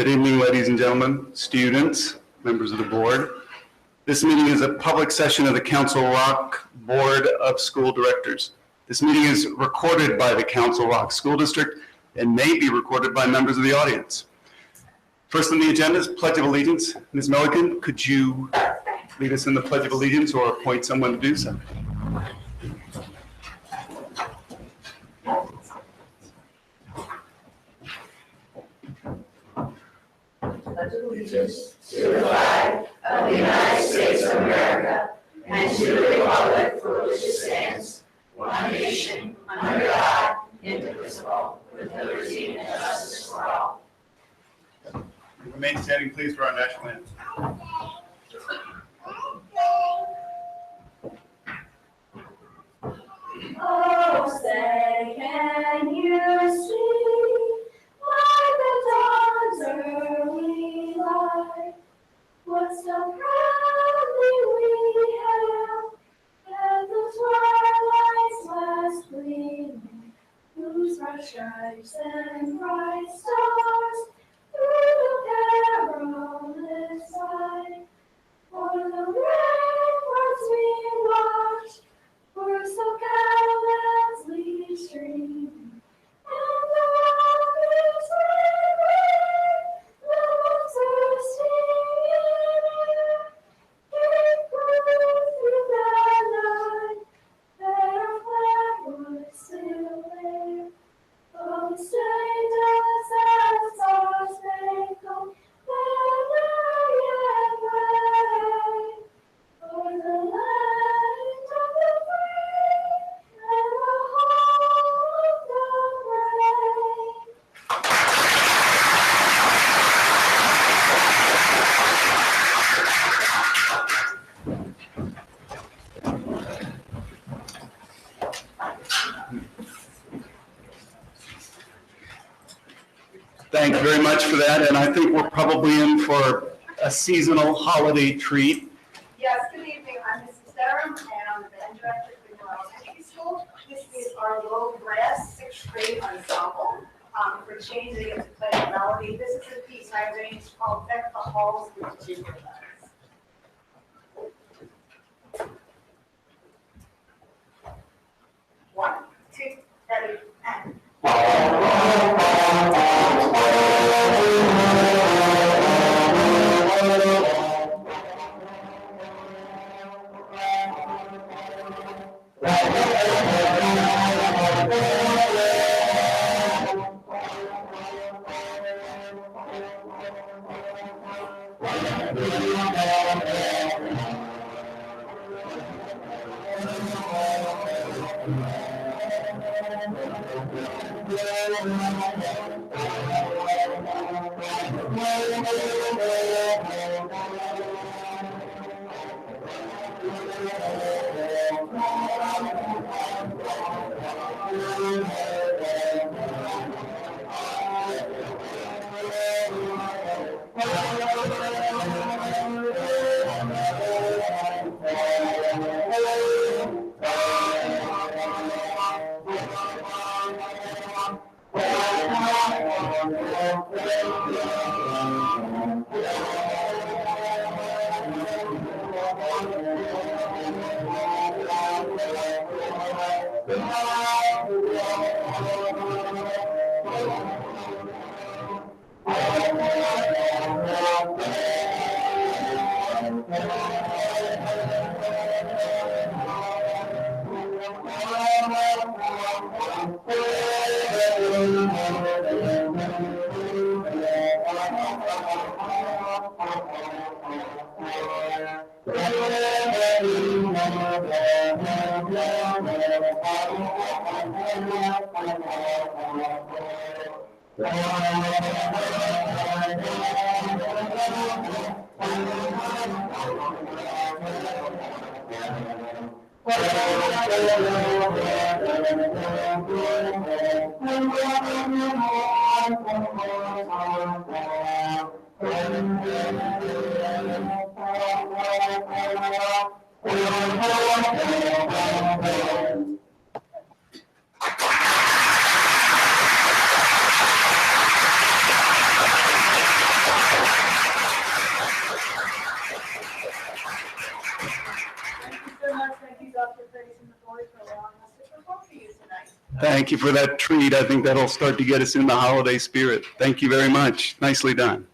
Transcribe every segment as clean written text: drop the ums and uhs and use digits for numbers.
Good evening, ladies and gentlemen, students, members of the board. This meeting is a public session of the Council Rock Board of School Directors. This meeting is recorded by the Council Rock School District and may be recorded by members of the audience. First on the agenda is Pledge of Allegiance. Ms. Milliken, could you lead us in the Pledge of Allegiance or appoint someone to do so? Pledge allegiance to the flag of the United States of America and to the republic for which it stands, one nation, under God, indivisible, with liberty and justice for all. Remain standing, please, for our national anthem. Oh, say, can you see, like the dawn's early light, what so proudly we hailed at the twilight's last gleaming, whose bright stripes and bright stars through the perilous fight, for the ramparts we watched were so gallantly streaming, and the rockets ran away, the boats were singing air, came through the night, that our flag was still there. Oh, stay just as stars spangled banner yet wave, for the land of the free and the home of the brave. Thank you very much for that, and I think we're probably in for a seasonal holiday treat. Yes, good evening. I'm Mrs. Durham, and I'm the band director for the Elementary School. This is our low brass 6th grade ensemble. For changing it to play a melody, this is a piece I arranged called Deck the Halls with Jingle Bells. 1, 2, 3, and. Thank you for that treat. I think that'll start to get us in the holiday spirit. Thank you very much. Nicely done.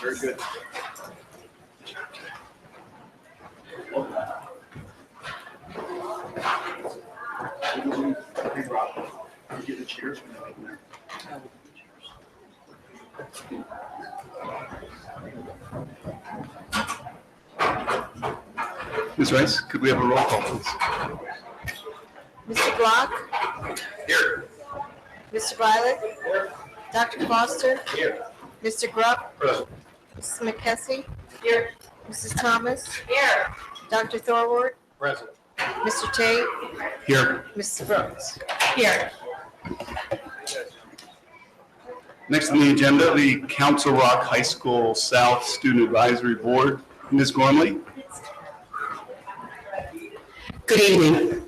Very good. Hey, Rob, you get the chairs from there. Ms. Rice, could we have a roll call, please? Mr. Block? Here. Mr. Violet? Here. Dr. Foster? Here. Mr. Grupp? Present. Mrs. McKessie? Here. Mrs. Thomas? Here. Dr. Thorward? Present. Mr. Tate? Here. Mrs. Brooks? Here. Next on the agenda, the Council Rock High School South Student Advisory Board. Ms. Gormley? Good evening.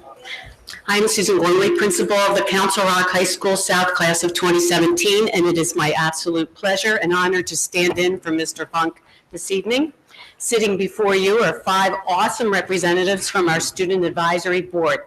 I'm Susan Gormley, principal of the Council Rock High School South Class of 2017, and it is my absolute pleasure and honor to stand in for Mr. Funk this evening. Sitting before you are 5 awesome representatives from our Student Advisory Board.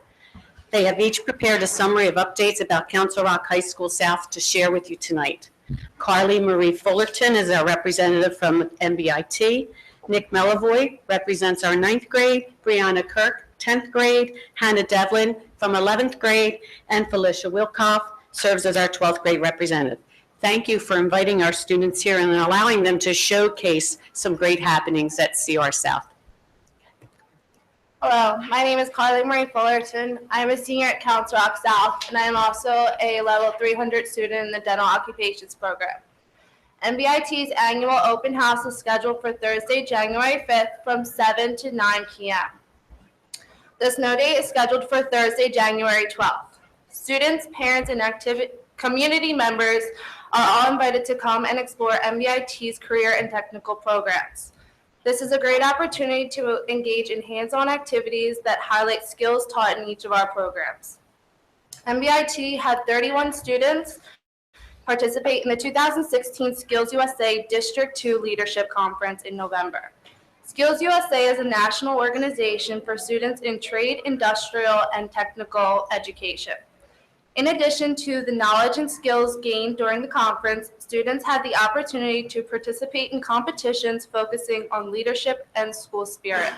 They have each prepared a summary of updates about Council Rock High School South to share with you tonight. Carly Marie Fullerton is our representative from MBIT. Nick Melavoy represents our 9th grade, Brianna Kirk, 10th grade, Hannah Devlin from 11th grade, and Felicia Wilkoff serves as our 12th grade representative. Thank you for inviting our students here and allowing them to showcase some great happenings at CR South. Hello, my name is Carly Marie Fullerton. I'm a senior at Council Rock South, and I am also a level 300 student in the Dental Occupations program. MBIT's annual open house is scheduled for Thursday, January 5th from 7 to 9 p.m. The snow day is scheduled for Thursday, January 12th. Students, parents, and community members are all invited to come and explore MBIT's career and technical programs. This is a great opportunity to engage in hands-on activities that highlight skills taught in each of our programs. MBIT had 31 students participate in the 2016 Skills USA District 2 Leadership Conference in November. Skills USA is a national organization for students in trade, industrial, and technical education. In addition to the knowledge and skills gained during the conference, students had the opportunity to participate in competitions focusing on leadership and school spirit.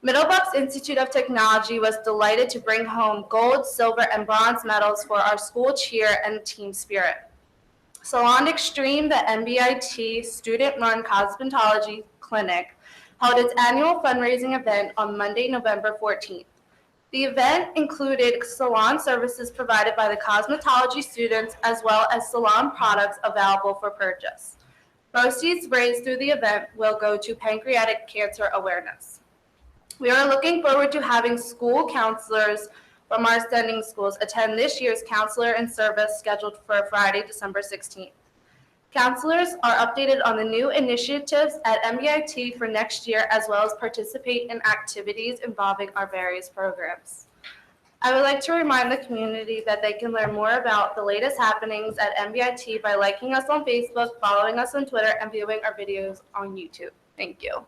Middlebucks Institute of Technology was delighted to bring home gold, silver, and bronze medals for our school cheer and team spirit. Salon Extreme, the MBIT student-run cosmetology clinic, held its annual fundraising event on Monday, November 14th. The event included salon services provided by the cosmetology students as well as salon products available for purchase. Proceeds raised through the event will go to pancreatic cancer awareness. We are looking forward to having school counselors from our sending schools attend this year's Counselor in Service scheduled for Friday, December 16th. Counselors are updated on the new initiatives at MBIT for next year, as well as participate in activities involving our various programs. I would like to remind the community that they can learn more about the latest happenings at MBIT by liking us on Facebook, following us on Twitter, and viewing our videos on YouTube. Thank you.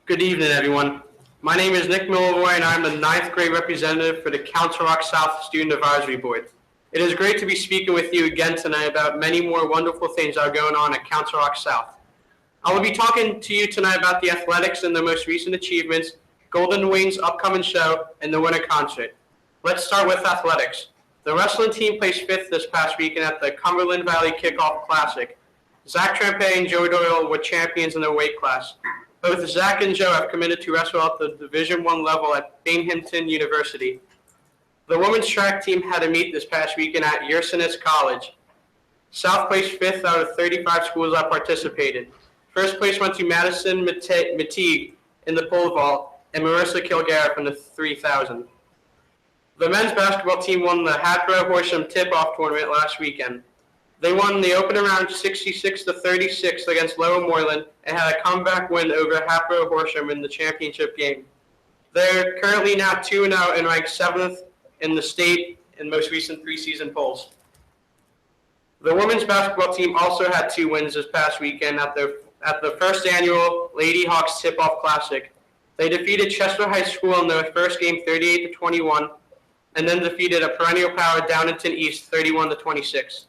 Good evening, everyone. My name is Nick Milavoy, and I'm the 9th grade representative for the Council Rock South Student Advisory Board. It is great to be speaking with you again tonight about many more wonderful things that are going on at Council Rock South. I will be talking to you tonight about the athletics and their most recent achievements, Golden Wings' upcoming show, and the winter concert. Let's start with athletics. The wrestling team placed 5th this past weekend at the Cumberland Valley Kickoff Classic. Zach Trempe and Joe Doyle were champions in their weight class. Both Zach and Joe have committed to wrestle at the Division I level at Binghamton University. The women's track team had a meet this past weekend at Ursinus College. South placed 5th out of 35 schools that participated. First place went to Madison Mateague in the pole vault and Marissa Kilgara from the 3000. The men's basketball team won the Hatboro Horsham tip-off tournament last weekend. They won the opener round 66-36 against Lower Moreland and had a comeback win over Hatboro Horsham in the championship game. They're currently now 2-0 and ranked 7th in the state in most recent preseason polls. The women's basketball team also had 2 wins this past weekend at the first annual Lady Hawks Tip-Off Classic. They defeated Chester High School in their first game 38-21, and then defeated a perennial power Downington East 31-26.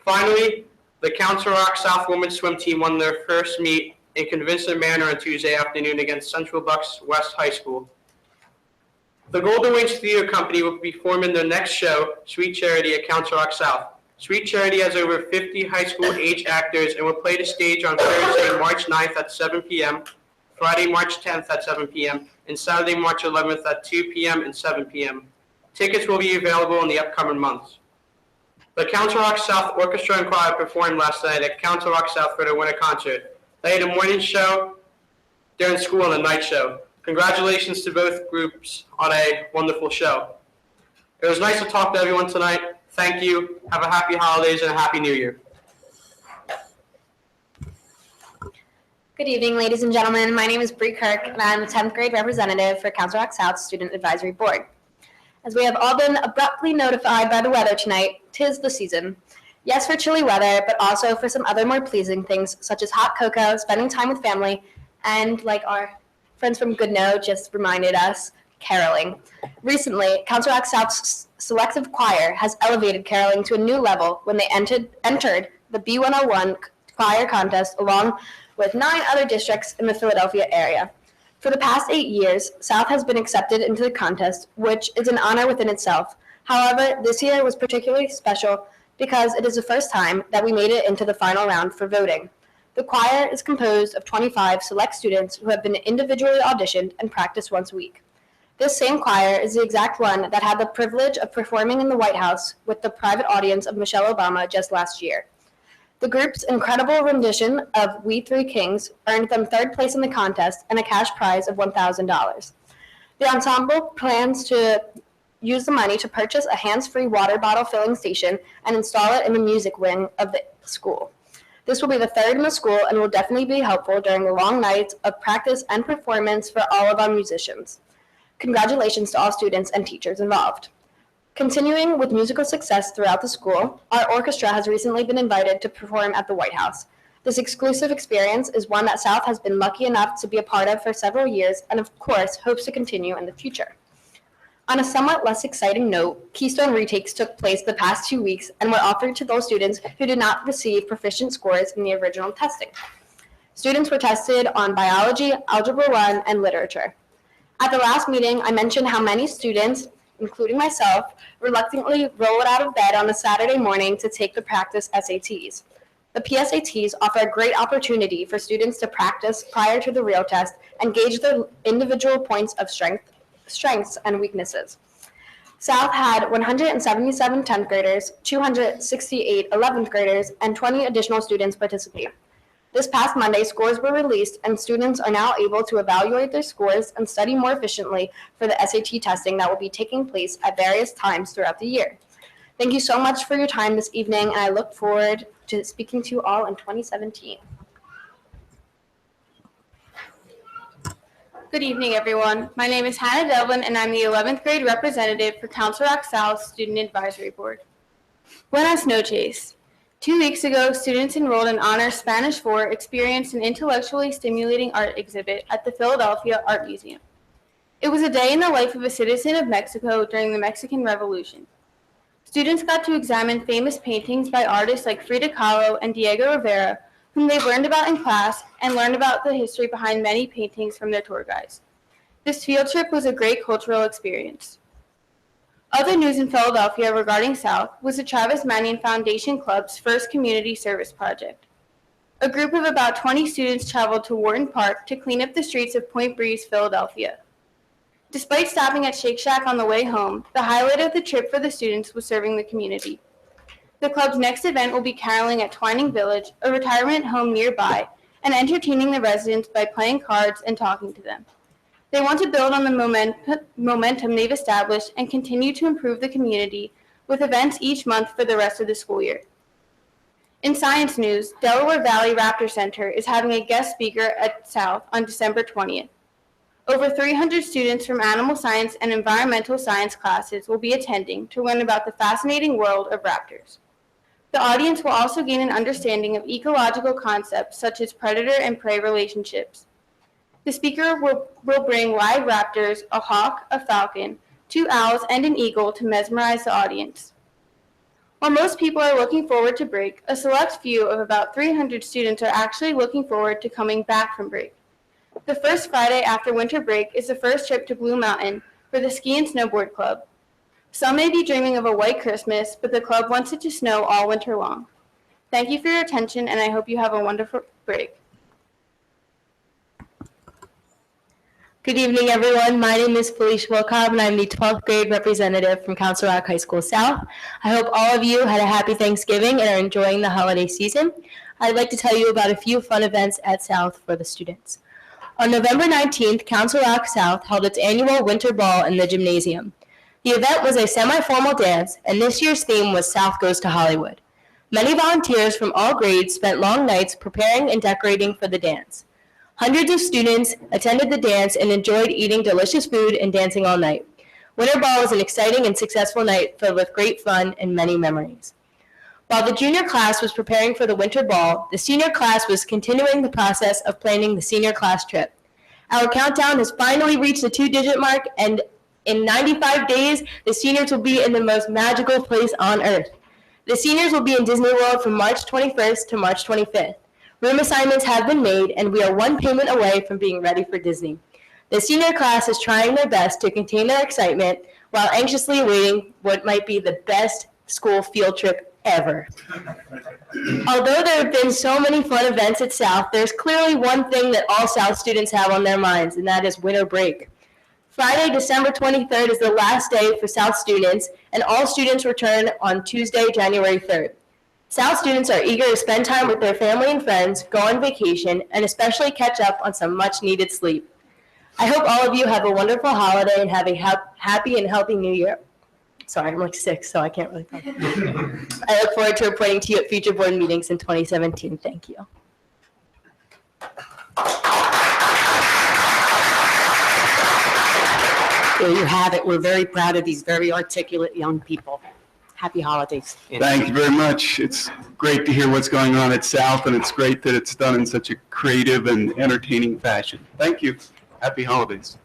Finally, the Council Rock South women's swim team won their first meet in convincing manner on Tuesday afternoon against Central Bucks West High School. The Golden Wings Theater Company will be performing their next show, Sweet Charity, at Council Rock South. Sweet Charity has over 50 high school age actors and will play the stage on Thursday, March 9th at 7 p.m., Friday, March 10th at 7 p.m., and Saturday, March 11th at 2 p.m. and 7 p.m. Tickets will be available in the upcoming months. The Council Rock South Orchestra and Choir performed last night at Council Rock South for their winter concert. They had a morning show during school and a night show. Congratulations to both groups on a wonderful show. It was nice to talk to everyone tonight. Thank you. Have a happy holidays and a happy new year. Good evening, ladies and gentlemen. My name is Bree Kirk, and I'm a 10th grade representative for Council Rock South Student Advisory Board. As we have all been abruptly notified by the weather tonight, 'tis the season. Yes, for chilly weather, but also for some other more pleasing things, such as hot cocoa, spending time with family, and like our friends from Goodnoe just reminded us, caroling. Recently, Council Rock South's selective choir has elevated caroling to a new level when they entered the B101 choir contest along with 9 other districts in the Philadelphia area. For the past 8 years, South has been accepted into the contest, which is an honor within itself. However, this year was particularly special because it is the first time that we made it into the final round for voting. The choir is composed of 25 select students who have been individually auditioned and practiced once a week. This same choir is the exact one that had the privilege of performing in the White House with the private audience of Michelle Obama just last year. The group's incredible rendition of We Three Kings earned them 3rd place in the contest and a cash prize of $1,000. The ensemble plans to use the money to purchase a hands-free water bottle filling station and install it in the music wing of the school. This will be the 3rd in the school and will definitely be helpful during the long nights of practice and performance for all of our musicians. Congratulations to all students and teachers involved. Continuing with musical success throughout the school, our orchestra has recently been invited to perform at the White House. This exclusive experience is one that South has been lucky enough to be a part of for several years and, of course, hopes to continue in the future. On a somewhat less exciting note, Keystone retakes took place the past 2 weeks and were offered to those students who did not receive proficient scores in the original testing. Students were tested on biology, algebra 1, and literature. At the last meeting, I mentioned how many students, including myself, reluctantly rolled out of bed on a Saturday morning to take the practice SATs. The PSATs offer a great opportunity for students to practice prior to the real test and gauge their individual points of strengths and weaknesses. South had 177 10th graders, 268 11th graders, and 20 additional students participate. This past Monday, scores were released, and students are now able to evaluate their scores and study more efficiently for the SAT testing that will be taking place at various times throughout the year. Thank you so much for your time this evening, and I look forward to speaking to you all in 2017. Good evening, everyone. My name is Hannah Devlin, and I'm the 11th grade representative for Council Rock South Student Advisory Board. Buenas noches. 2 weeks ago, students enrolled in Honors Spanish 4 experienced an intellectually stimulating art exhibit at the Philadelphia Art Museum. It was a day in the life of a citizen of Mexico during the Mexican Revolution. Students got to examine famous paintings by artists like Frida Kahlo and Diego Rivera, whom they learned about in class, and learned about the history behind many paintings from their tour guides. This field trip was a great cultural experience. Other news in Philadelphia regarding South was the Travis Manion Foundation Club's first community service project. A group of about 20 students traveled to Wharton Park to clean up the streets of Point Breeze, Philadelphia. Despite stopping at Shake Shack on the way home, the highlight of the trip for the students was serving the community. The club's next event will be caroling at Twining Village, a retirement home nearby, and entertaining the residents by playing cards and talking to them. They want to build on the momentum they've established and continue to improve the community with events each month for the rest of the school year. In science news, Delaware Valley Raptor Center is having a guest speaker at South on December 20th. Over 300 students from animal science and environmental science classes will be attending to learn about the fascinating world of raptors. The audience will also gain an understanding of ecological concepts such as predator and prey relationships. The speaker will bring live raptors, a hawk, a falcon, 2 owls, and an eagle to mesmerize the audience. While most people are looking forward to break, a select few of about 300 students are actually looking forward to coming back from break. The first Friday after winter break is the first trip to Blue Mountain for the Ski and Snowboard Club. Some may be dreaming of a white Christmas, but the club wants it to snow all winter long. Thank you for your attention, and I hope you have a wonderful break. Good evening, everyone. My name is Felicia Foran, and I'm the 12th grade representative from Council Rock High School South. I hope all of you had a happy Thanksgiving and are enjoying the holiday season. I'd like to tell you about a few fun events at South for the students. On November 19th, Council Rock South held its annual Winter Ball in the gymnasium. The event was a semi-formal dance, and this year's theme was South Goes to Hollywood. Many volunteers from all grades spent long nights preparing and decorating for the dance. Hundreds of students attended the dance and enjoyed eating delicious food and dancing all night. Winter Ball was an exciting and successful night filled with great fun and many memories. While the junior class was preparing for the Winter Ball, the senior class was continuing the process of planning the senior class trip. Our countdown has finally reached the 2-digit mark, and in 95 days, the seniors will be in the most magical place on earth. The seniors will be in Disney World from March 21st to March 25th. Room assignments have been made, and we are one payment away from being ready for Disney. The senior class is trying their best to contain their excitement while anxiously awaiting what might be the best school field trip ever. Although there have been so many fun events at South, there's clearly one thing that all South students have on their minds, and that is winter break. Friday, December 23rd is the last day for South students, and all students return on Tuesday, January 3rd. South students are eager to spend time with their family and friends, go on vacation, and especially catch up on some much-needed sleep. I hope all of you have a wonderful holiday and have a happy and healthy New Year. Sorry, I'm like sick, so I can't really talk. I look forward to reporting to you at future board meetings in 2017. Thank you. There you have it. We're very proud of these very articulate young people. Happy holidays. Thank you very much. It's great to hear what's going on at South, and it's great that it's done in such a creative and entertaining fashion. Thank you. Happy holidays.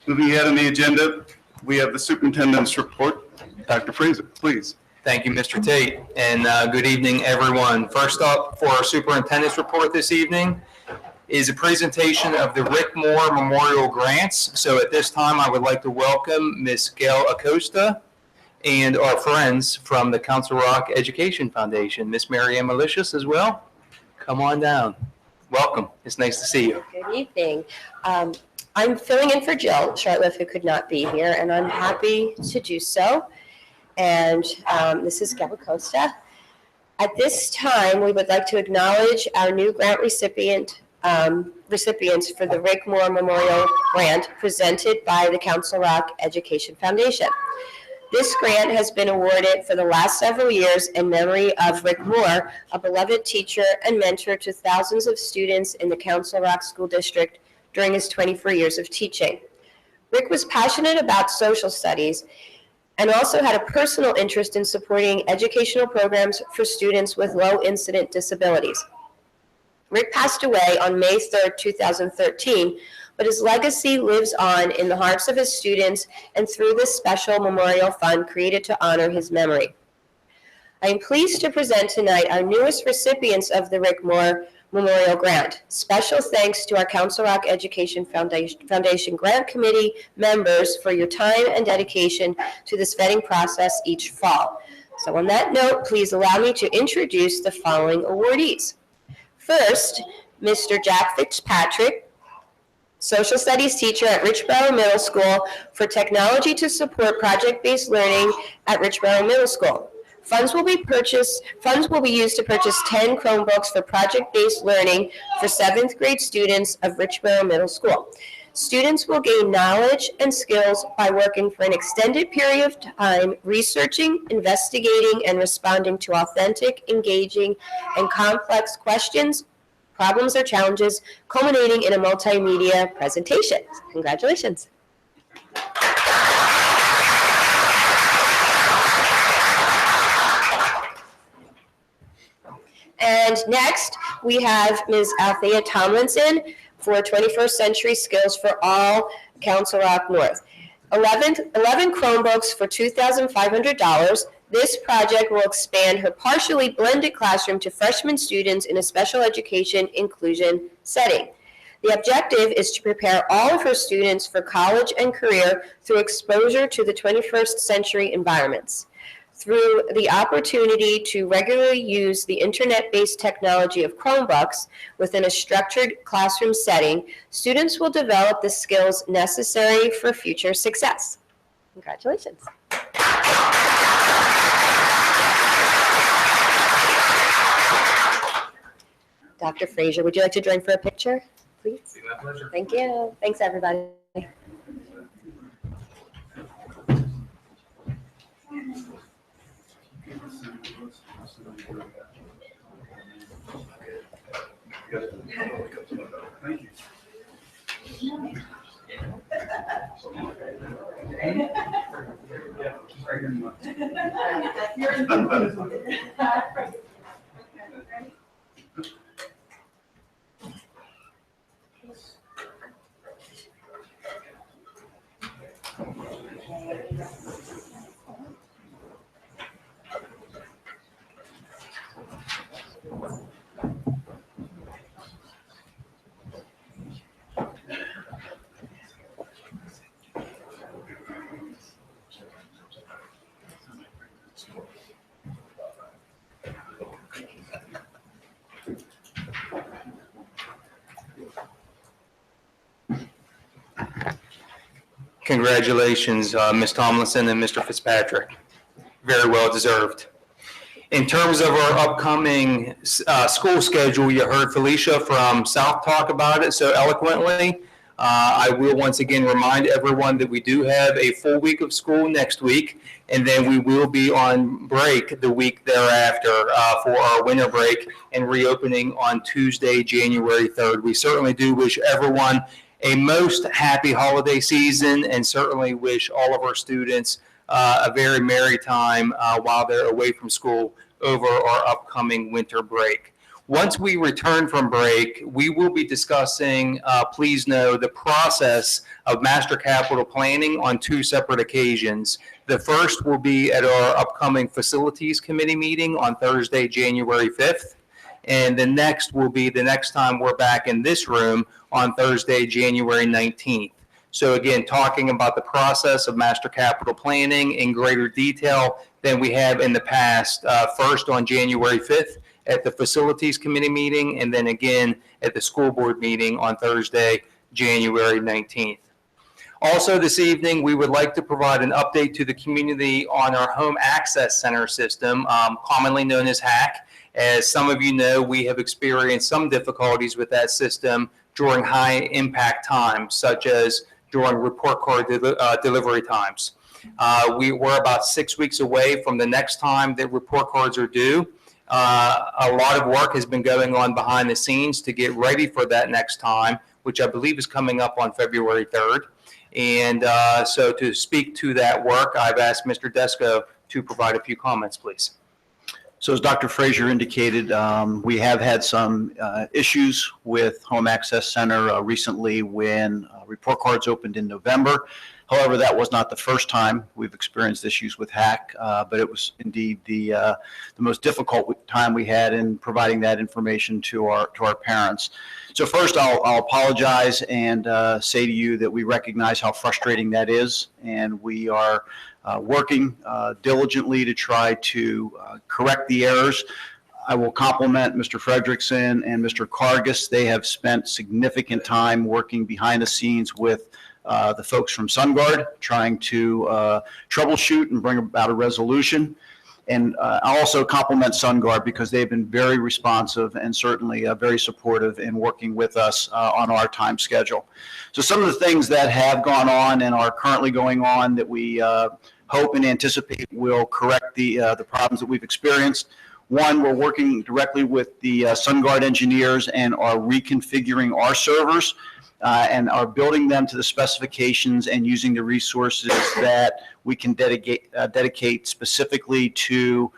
Moving ahead on the agenda, we have the superintendent's report. Dr. Fraser, please. Thank you, Mr. Tate, and good evening, everyone. First up for our superintendent's report this evening is a presentation of the Rick Moore Memorial Grants. So at this time, I would like to welcome Ms. Gail Acosta and our friends from the Council Rock Education Foundation, Ms. Marianne Malicious as well. Come on down. Welcome. It's nice to see you. Good evening. I'm filling in for Jill Chartliff, who could not be here, and I'm happy to do so. And this is Gail Acosta. At this time, we would like to acknowledge our new grant recipients for the Rick Moore Memorial Grant presented by the Council Rock Education Foundation. This grant has been awarded for the last several years in memory of Rick Moore, a beloved teacher and mentor to thousands of students in the Council Rock School District during his 24 years of teaching. Rick was passionate about social studies and also had a personal interest in supporting educational programs for students with low-incident disabilities. Rick passed away on May 3rd, 2013, but his legacy lives on in the hearts of his students and through this special memorial fund created to honor his memory. I am pleased to present tonight our newest recipients of the Rick Moore Memorial Grant. Special thanks to our Council Rock Education Foundation Grant Committee members for your time and dedication to this vetting process each fall. So on that note, please allow me to introduce the following awardees. First, Mr. Jack Fitzpatrick, Social Studies teacher at Richboro Middle School for technology to support project-based learning at Richboro Middle School. Funds will be used to purchase 10 Chromebooks for project-based learning for 7th grade students of Richboro Middle School. Students will gain knowledge and skills by working for an extended period of time, researching, investigating, and responding to authentic, engaging, and complex questions, problems, or challenges, culminating in a multimedia presentation. Congratulations. And next, we have Ms. Althea Tomlinson for 21st Century Skills for All, Council Rock North. 11 Chromebooks for $2,500. This project will expand her partially blended classroom to freshman students in a special education inclusion setting. The objective is to prepare all of her students for college and career through exposure to the 21st century environments. Through the opportunity to regularly use the internet-based technology of Chromebooks within a structured classroom setting, students will develop the skills necessary for future success. Congratulations. Dr. Frazier, would you like to join for a picture, please? My pleasure. Thank you. Thanks, everybody. Congratulations, Ms. Tomlinson and Mr. Fitzpatrick. Very well deserved. In terms of our upcoming school schedule, you heard Felicia from South talk about it so eloquently. I will once again remind everyone that we do have a full week of school next week, and then we will be on break the week thereafter for our winter break and reopening on Tuesday, January 3rd. We certainly do wish everyone a most happy holiday season and certainly wish all of our students a very merry time while they're away from school over our upcoming winter break. Once we return from break, we will be discussing, please know, the process of master capital planning on two separate occasions. The first will be at our upcoming facilities committee meeting on Thursday, January 5th. And the next will be the next time we're back in this room on Thursday, January 19th. So again, talking about the process of master capital planning in greater detail than we have in the past, first on January 5th at the facilities committee meeting, and then again at the school board meeting on Thursday, January 19th. Also this evening, we would like to provide an update to the community on our home access center system, commonly known as HACC. As some of you know, we have experienced some difficulties with that system during high impact times, such as during report card delivery times. We're about 6 weeks away from the next time that report cards are due. A lot of work has been going on behind the scenes to get ready for that next time, which I believe is coming up on February 3rd. And so to speak to that work, I've asked Mr. Desko to provide a few comments, please. So as Dr. Frazier indicated, we have had some issues with Home Access Center recently when report cards opened in November. However, that was not the first time we've experienced issues with HACC, but it was indeed the most difficult time we had in providing that information to our parents. So first, I'll apologize and say to you that we recognize how frustrating that is, and we are working diligently to try to correct the errors. I will compliment Mr. Fredrickson and Mr. Kargas. They have spent significant time working behind the scenes with the folks from SunGuard, trying to troubleshoot and bring about a resolution. And I'll also compliment SunGuard because they've been very responsive and certainly very supportive in working with us on our time schedule. So some of the things that have gone on and are currently going on that we hope and anticipate will correct the problems that we've experienced. One, we're working directly with the SunGuard engineers and are reconfiguring our servers and are building them to the specifications and using the resources that we can dedicate specifically to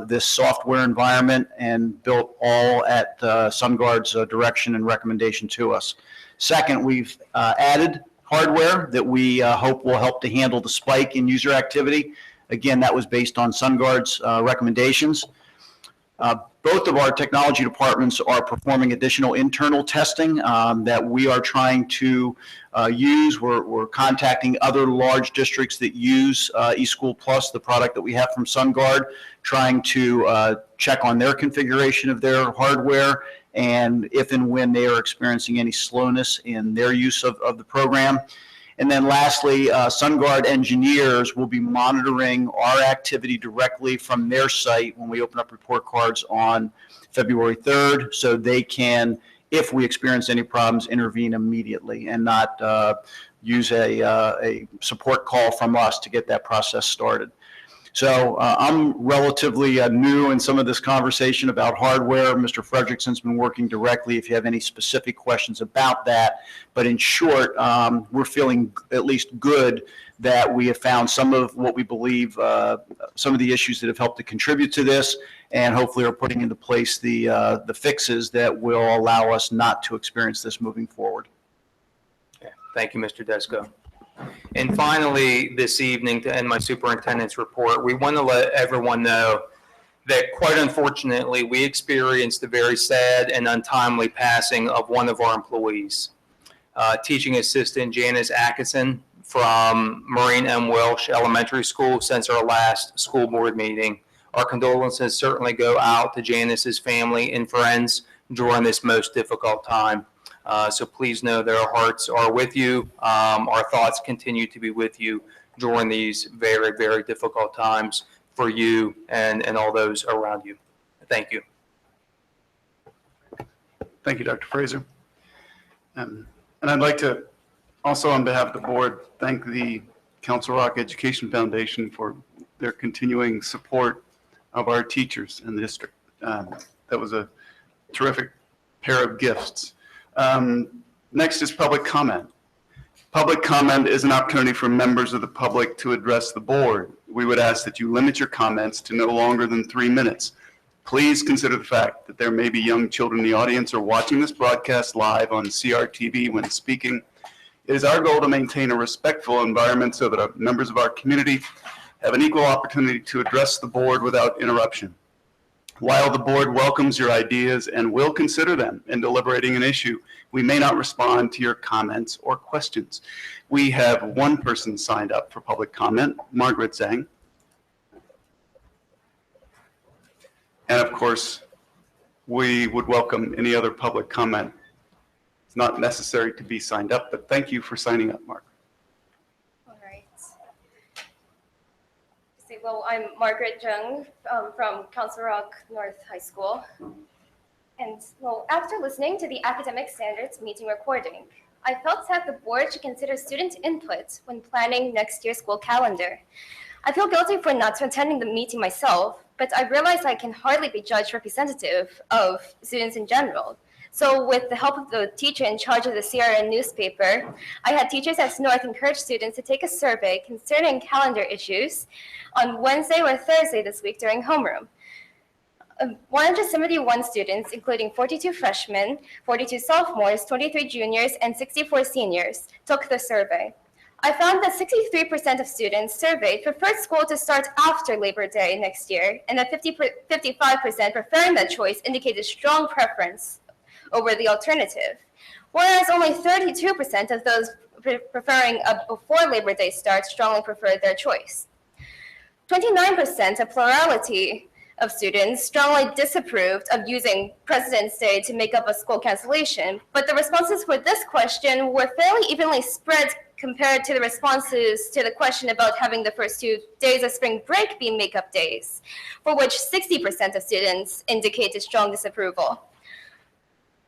this software environment, and built all at SunGuard's direction and recommendation to us. Second, we've added hardware that we hope will help to handle the spike in user activity. Again, that was based on SunGuard's recommendations. Both of our technology departments are performing additional internal testing that we are trying to use. We're contacting other large districts that use eSchool Plus, the product that we have from SunGuard, trying to check on their configuration of their hardware and if and when they are experiencing any slowness in their use of the program. And then lastly, SunGuard engineers will be monitoring our activity directly from their site when we open up report cards on February 3rd, so they can, if we experience any problems, intervene immediately and not use a support call from us to get that process started. So I'm relatively new in some of this conversation about hardware. Mr. Fredrickson's been working directly if you have any specific questions about that. But in short, we're feeling at least good that we have found some of what we believe, some of the issues that have helped to contribute to this, and hopefully are putting into place the fixes that will allow us not to experience this moving forward. Okay. Thank you, Mr. Desko. And finally, this evening, to end my superintendent's report, we want to let everyone know that, quite unfortunately, we experienced the very sad and untimely passing of one of our employees. Teaching assistant Janice Atkinson from Marine M. Welsh Elementary School since our last school board meeting. Our condolences certainly go out to Janice's family and friends during this most difficult time. So please know that our hearts are with you. Our thoughts continue to be with you during these very, very difficult times for you and all those around you. Thank you. Thank you, Dr. Fraser. And I'd like to also, on behalf of the board, thank the Council Rock Education Foundation for their continuing support of our teachers in the district. That was a terrific pair of gifts. Next is public comment. Public comment is an opportunity for members of the public to address the board. We would ask that you limit your comments to no longer than 3 minutes. Please consider the fact that there may be young children in the audience or watching this broadcast live on CRTV when speaking. It is our goal to maintain a respectful environment so that our members of our community have an equal opportunity to address the board without interruption. While the board welcomes your ideas and will consider them in deliberating an issue, we may not respond to your comments or questions. We have one person signed up for public comment, Margaret Zhang. And of course, we would welcome any other public comment. It's not necessary to be signed up, but thank you for signing up, Margaret. All right. Well, I'm Margaret Zhang from Council Rock North High School. And well, after listening to the academic standards meeting recording, I felt that the board should consider student input when planning next year's school calendar. I feel guilty for not attending the meeting myself, but I realize I can hardly be judged representative of students in general. So with the help of the teacher in charge of the CRN newspaper, I had teachers at North encourage students to take a survey concerning calendar issues on Wednesday or Thursday this week during homeroom. 171 students, including 42 freshmen, 42 sophomores, 23 juniors, and 64 seniors, took the survey. I found that 63% of students surveyed preferred school to start after Labor Day next year, and that 55% preferring that choice indicated strong preference over the alternative, whereas only 32% of those preferring a before Labor Day start strongly preferred their choice. 29%, a plurality of students, strongly disapproved of using President's Day to make up a school cancellation, but the responses for this question were fairly evenly spread compared to the responses to the question about having the first 2 days of spring break be makeup days, for which 60% of students indicated strong disapproval.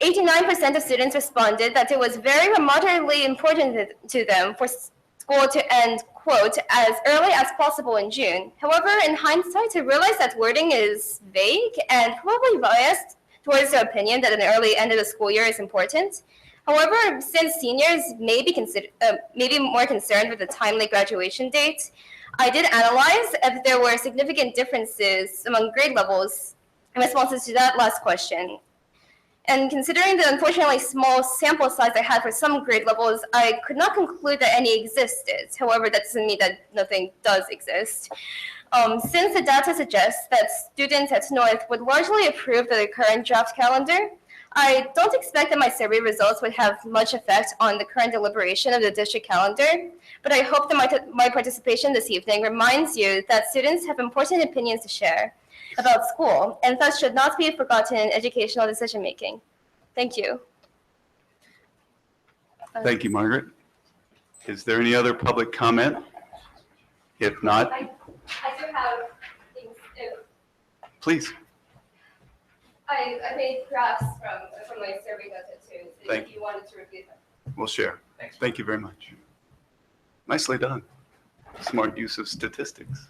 89% of students responded that it was very or moderately important to them for school to end, quote, as early as possible in June. However, in hindsight, I realized that wording is vague and probably biased towards the opinion that an early end of the school year is important. However, since seniors may be more concerned with the timely graduation date, I did analyze if there were significant differences among grade levels in responses to that last question. And considering the unfortunately small sample size I had for some grade levels, I could not conclude that any existed. However, that doesn't mean that nothing does exist. Since the data suggests that students at North would largely approve of the current draft calendar, I don't expect that my survey results would have much effect on the current deliberation of the district calendar, but I hope that my participation this evening reminds you that students have important opinions to share about school, and thus should not be forgotten in educational decision-making. Thank you. Thank you, Margaret. Is there any other public comment? If not, I do have things too. please. I made graphs from my survey data too, so Thank if you wanted to review them. We'll share. Thank you very much. Nicely done. Smart use of statistics.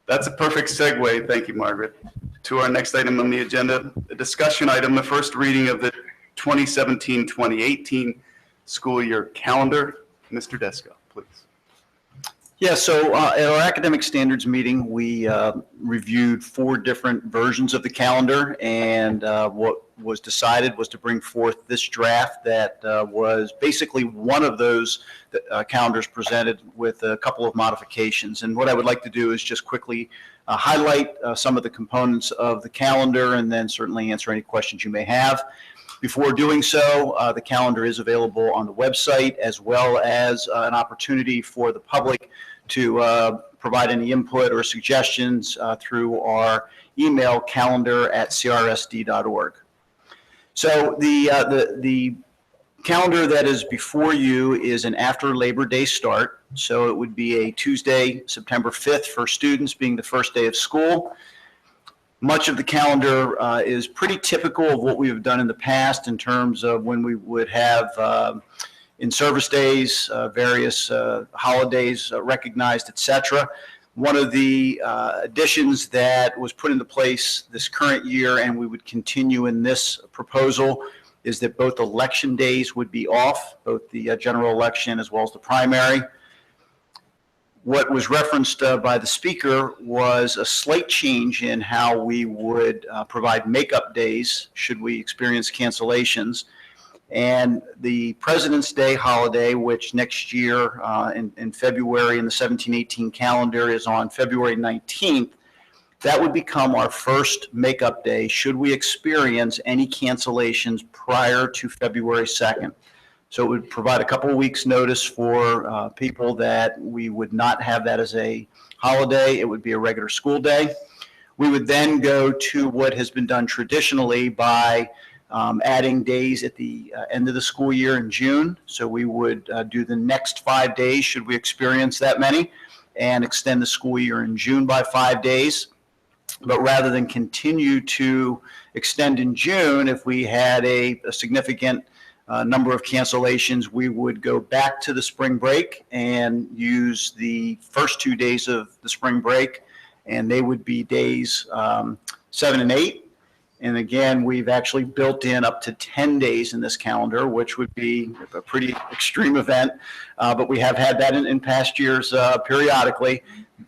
That's a perfect segue, thank you, Margaret, to our next item on the agenda, the discussion item, the first reading of the 2017-2018 school year calendar. Mr. Desko, please. Yeah, so at our academic standards meeting, we reviewed 4 different versions of the calendar, and what was decided was to bring forth this draft that was basically one of those calendars presented with a couple of modifications. And what I would like to do is just quickly highlight some of the components of the calendar and then certainly answer any questions you may have. Before doing so, the calendar is available on the website, as well as an opportunity for the public to provide any input or suggestions through our email calendar@crsd.org. So the calendar that is before you is an after Labor Day start. So it would be a Tuesday, September 5th for students, being the first day of school. Much of the calendar is pretty typical of what we've done in the past in terms of when we would have in-service days, various holidays recognized, etc. One of the additions that was put into place this current year, and we would continue in this proposal, is that both election days would be off, both the general election as well as the primary. What was referenced by the speaker was a slight change in how we would provide makeup days should we experience cancellations. And the President's Day holiday, which next year in February in the 17-18 calendar is on February 19th, that would become our first makeup day should we experience any cancellations prior to February 2nd. So it would provide a couple of weeks notice for people that we would not have that as a holiday. It would be a regular school day. We would then go to what has been done traditionally by adding days at the end of the school year in June. So we would do the next 5 days, should we experience that many, and extend the school year in June by 5 days. But rather than continue to extend in June, if we had a significant number of cancellations, we would go back to the spring break and use the first 2 days of the spring break, and they would be days 7 and 8. And again, we've actually built in up to 10 days in this calendar, which would be a pretty extreme event, but we have had that in past years periodically.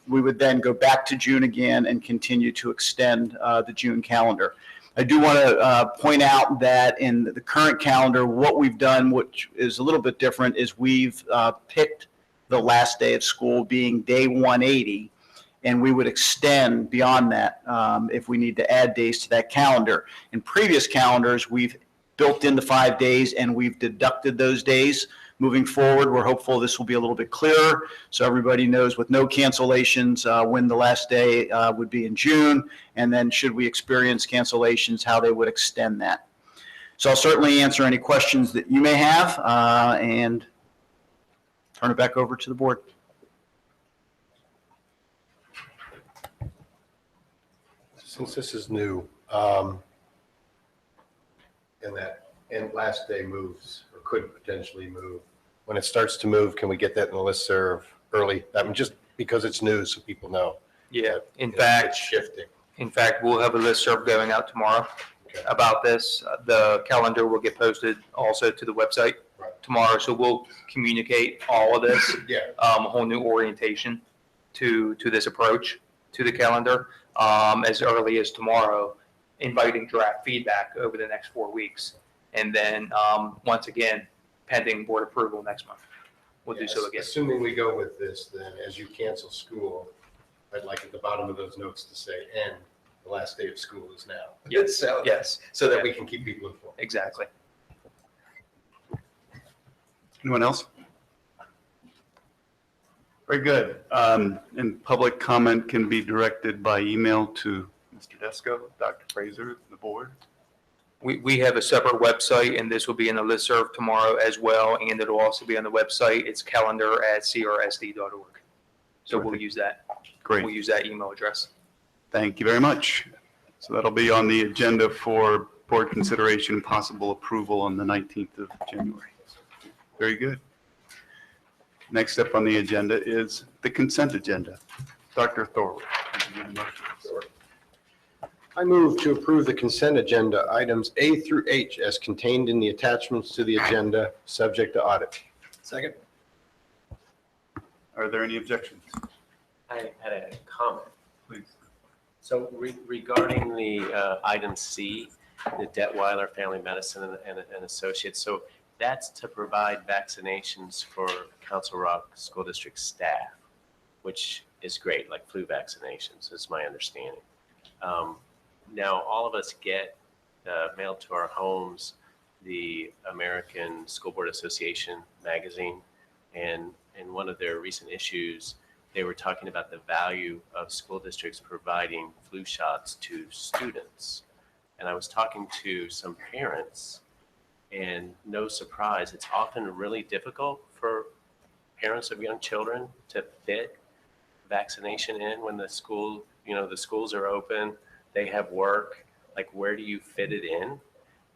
We would then go back to June again and continue to extend the June calendar. I do want to point out that in the current calendar, what we've done, which is a little bit different, is we've picked the last day of school being day 180. And we would extend beyond that if we need to add days to that calendar. In previous calendars, we've built in the 5 days and we've deducted those days. Moving forward, we're hopeful this will be a little bit clearer so everybody knows with no cancellations when the last day would be in June, and then should we experience cancellations, how they would extend that. So I'll certainly answer any questions that you may have, and turn it back over to the board. Since this is new, and last day moves or could potentially move, when it starts to move, can we get that in the listserv early? I mean, just because it's new, so people know. Yeah, in It's fact, shifting. we'll have a listserv going out tomorrow Okay. about this. The calendar will get posted also to the website Right. tomorrow, so we'll communicate all of this, Yeah. a whole new orientation to this approach to the calendar, as early as tomorrow, inviting draft feedback over the next 4 weeks. And then, once again, pending board approval next month. We'll do so again. Assuming we go with this, then as you cancel school, I'd like at the bottom of those notes to say, and the last day of school is now. Yes, So, yes, so that we can keep people informed. exactly. Anyone else? Very good. And public comment can be directed by email to Mr. Desco, Dr. Fraser, the board. We have a separate website, and this will be in the listserv tomorrow as well, and it'll also be on the website. It's calendar@crsd.org. So we'll use that. Great. We'll use that email address. Thank you very much. So that'll be on the agenda for board consideration and possible approval on the 19th of January. Very good. Next up on the agenda is the consent agenda. Dr. Thorwald. I move to approve the consent agenda items A through H as contained in the attachments to the agenda, subject to audit. Second. Are there any objections? I had a comment. Please. So regarding the item C, the Detweiler Family Medicine and Associates, so that's to provide vaccinations for Council Rock School District staff, which is great, like flu vaccinations, is my understanding. Now, all of us get mailed to our homes the American School Board Association magazine, and in one of their recent issues, they were talking about the value of school districts providing flu shots to students. And I was talking to some parents, and no surprise, it's often really difficult for parents of young children to fit vaccination in when the school, the schools are open, they have work, like where do you fit it in?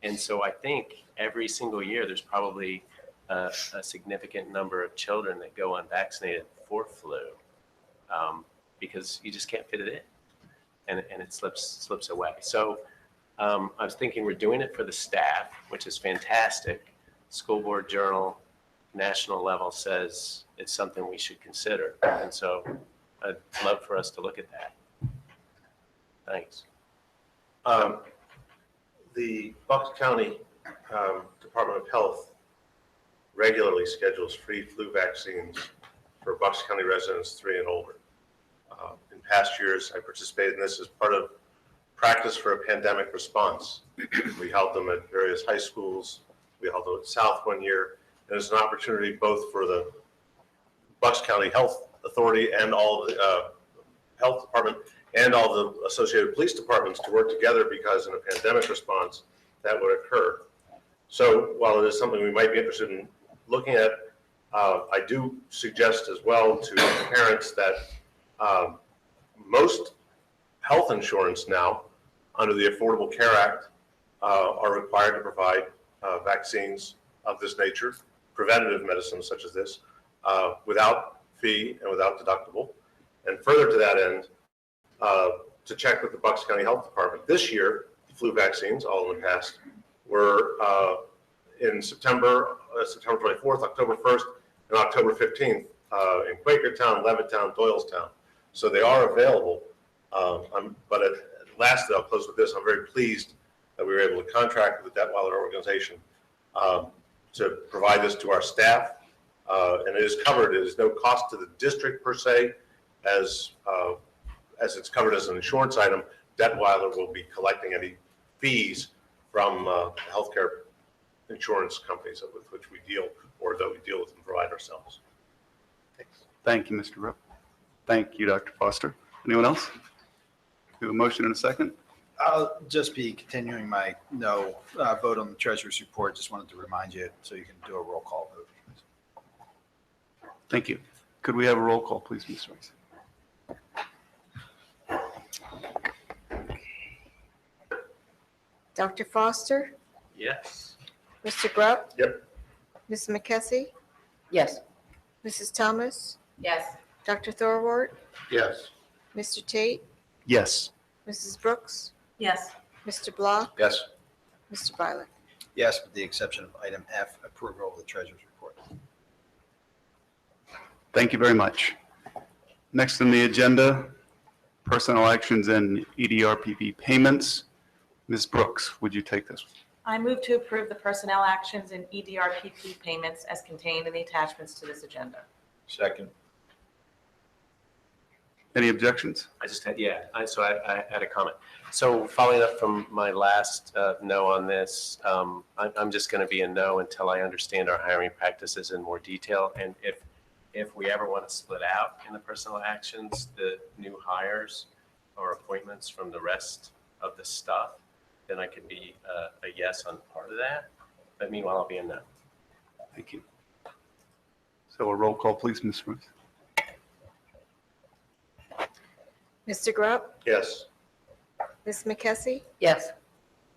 And so I think every single year there's probably a significant number of children that go unvaccinated for flu because you just can't fit it in and it slips away. So I was thinking we're doing it for the staff, which is fantastic. School Board Journal, national level says it's something we should consider. And so I'd love for us to look at that. Thanks. The Bucks County Department of Health regularly schedules free flu vaccines for Bucks County residents 3 and older. In past years, I participated in this as part of practice for a pandemic response. We held them at various high schools. We held them at South one year. And it's an opportunity both for the Bucks County Health Authority and all the health department and all the associated police departments to work together, because in a pandemic response that would occur. So while it is something we might be interested in looking at, I do suggest as well to parents that most health insurance now under the Affordable Care Act are required to provide vaccines of this nature, preventative medicine such as this, without fee and without deductible. And further to that end, to check with the Bucks County Health Department. This year, flu vaccines, all in the past, were in September 24th, October 1st, and October 15th in Quakertown, Levittown, Doylestown. So they are available. But lastly, I'll close with this. I'm very pleased that we were able to contract with the Detweiler organization to provide this to our staff. And it is covered. It is no cost to the district per se, as it's covered as an insurance item. Detweiler will be collecting any fees from healthcare insurance companies with which we deal, or that we deal with and provide ourselves. Thanks. Thank you, Mr. Rupp. Thank you, Dr. Foster. Anyone else? Do a motion in a second? I'll just be continuing my no vote on the treasurer's report. Just wanted to remind you so you can do a roll call vote. Thank you. Could we have a roll call, please, Ms. Rice? Dr. Foster, Yes. Mr. Grubb, Yep. Ms. McKessie, Yes. Mrs. Thomas, Yes. Dr. Thorwart, Yes. Mr. Tate, Yes. Mrs. Brooks, Yes. Mr. Block, Yes. Mr. Violet. Yes, with the exception of item F, approval of the treasurer's report. Thank you very much. Next on the agenda, personnel actions and EDRPP payments. Ms. Brooks, would you take this? I move to approve the personnel actions and EDRPP payments as contained in the attachments to this agenda. Second. Any objections? I just had, I had a comment. So following up from my last no on this, I'm just going to be a no until I understand our hiring practices in more detail. And if we ever want to split out in the personnel actions, the new hires or appointments from the rest of the stuff, then I could be a yes on part of that. But meanwhile, I'll be a no. Thank you. So a roll call, please, Ms. Rice. Mr. Grubb, Yes. Ms. McKessie, Yes.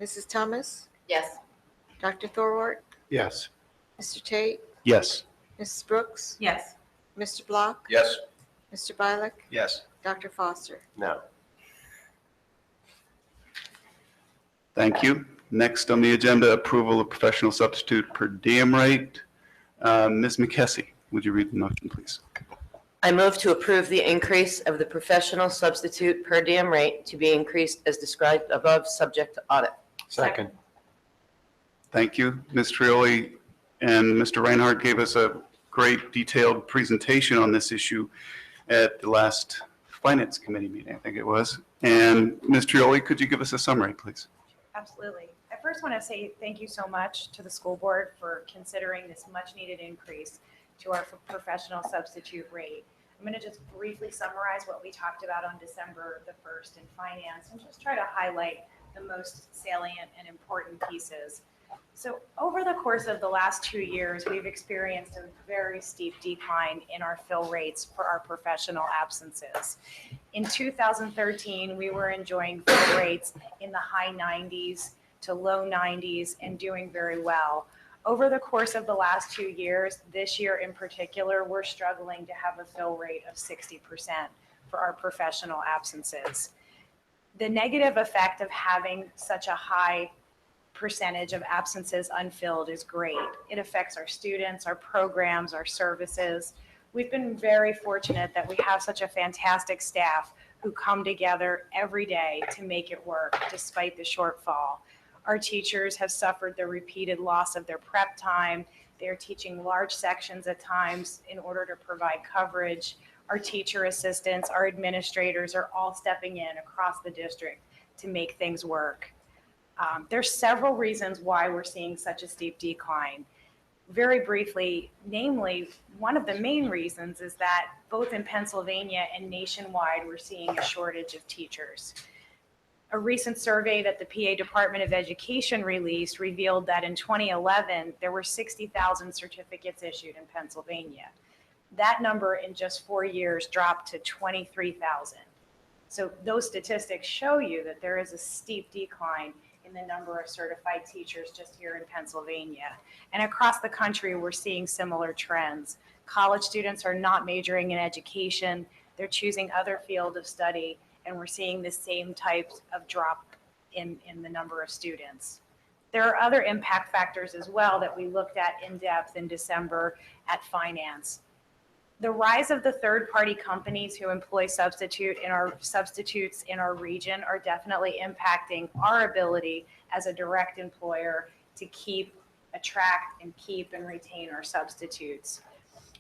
Mrs. Thomas, Yes. Dr. Thorwart, Yes. Mr. Tate, Yes. Mrs. Brooks, Yes. Mr. Block, Yes. Mr. Violet, Yes. Dr. Foster. No. Thank you. Next on the agenda, approval of professional substitute per diem rate. Ms. McKessie, would you read the motion, please? I move to approve the increase of the professional substitute per diem rate to be increased as described above, subject to audit. Second. Thank you. Ms. Trioli and Mr. Reinhardt gave us a great detailed presentation on this issue at the last Finance Committee meeting, I think it was. And Ms. Trioli, could you give us a summary, please? Absolutely. I first want to say thank you so much to the school board for considering this much needed increase to our professional substitute rate. I'm going to just briefly summarize what we talked about on December the 1st in finance and just try to highlight the most salient and important pieces. So over the course of the last 2 years, we've experienced a very steep decline in our fill rates for our professional absences. In 2013, we were enjoying fill rates in the high 90s to low 90s and doing very well. Over the course of the last 2 years, this year in particular, we're struggling to have a fill rate of 60% for our professional absences. The negative effect of having such a high percentage of absences unfilled is great. It affects our students, our programs, our services. We've been very fortunate that we have such a fantastic staff who come together every day to make it work despite the shortfall. Our teachers have suffered the repeated loss of their prep time. They're teaching large sections at times in order to provide coverage. Our teacher assistants, our administrators are all stepping in across the district to make things work. There's several reasons why we're seeing such a steep decline. Very briefly, namely, one of the main reasons is that both in Pennsylvania and nationwide, we're seeing a shortage of teachers. A recent survey that the PA Department of Education released revealed that in 2011, there were 60,000 certificates issued in Pennsylvania. That number in just 4 years dropped to 23,000. So those statistics show you that there is a steep decline in the number of certified teachers just here in Pennsylvania. And across the country, we're seeing similar trends. College students are not majoring in education. They're choosing other fields of study, and we're seeing the same types of drop in the number of students. There are other impact factors as well that we looked at in depth in December at finance. The rise of the third-party companies who employ substitutes in our region are definitely impacting our ability as a direct employer to attract and retain our substitutes.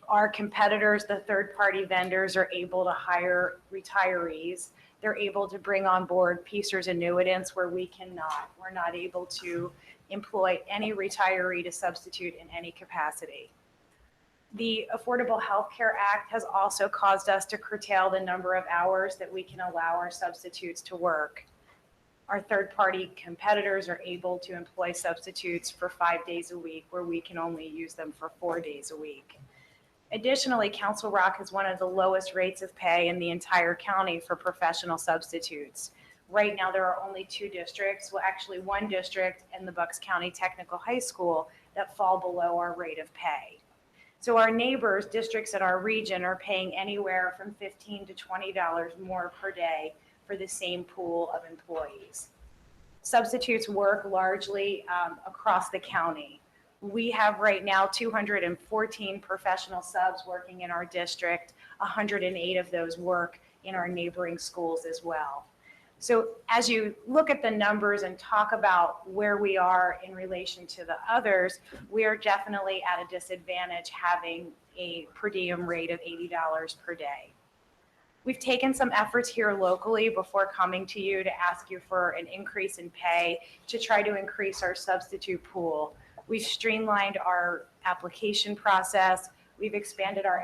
Our competitors, the third-party vendors, are able to hire retirees. They're able to bring on board Piecers annuitants where we cannot. We're not able to employ any retiree to substitute in any capacity. The Affordable Health Care Act has also caused us to curtail the number of hours that we can allow our substitutes to work. Our third-party competitors are able to employ substitutes for 5 days a week where we can only use them for 4 days a week. Additionally, Council Rock has one of the lowest rates of pay in the entire county for professional substitutes. Right now, there are only 2 districts, well, actually 1 district and the Bucks County Technical High School that fall below our rate of pay. So our neighbors, districts in our region, are paying anywhere from $15 to $20 more per day for the same pool of employees. Substitutes work largely across the county. We have right now 214 professional subs working in our district. 108 of those work in our neighboring schools as well. So as you look at the numbers and talk about where we are in relation to the others, we are definitely at a disadvantage having a per diem rate of $80 per day. We've taken some efforts here locally before coming to you to ask you for an increase in pay to try to increase our substitute pool. We've streamlined our application process, we've expanded our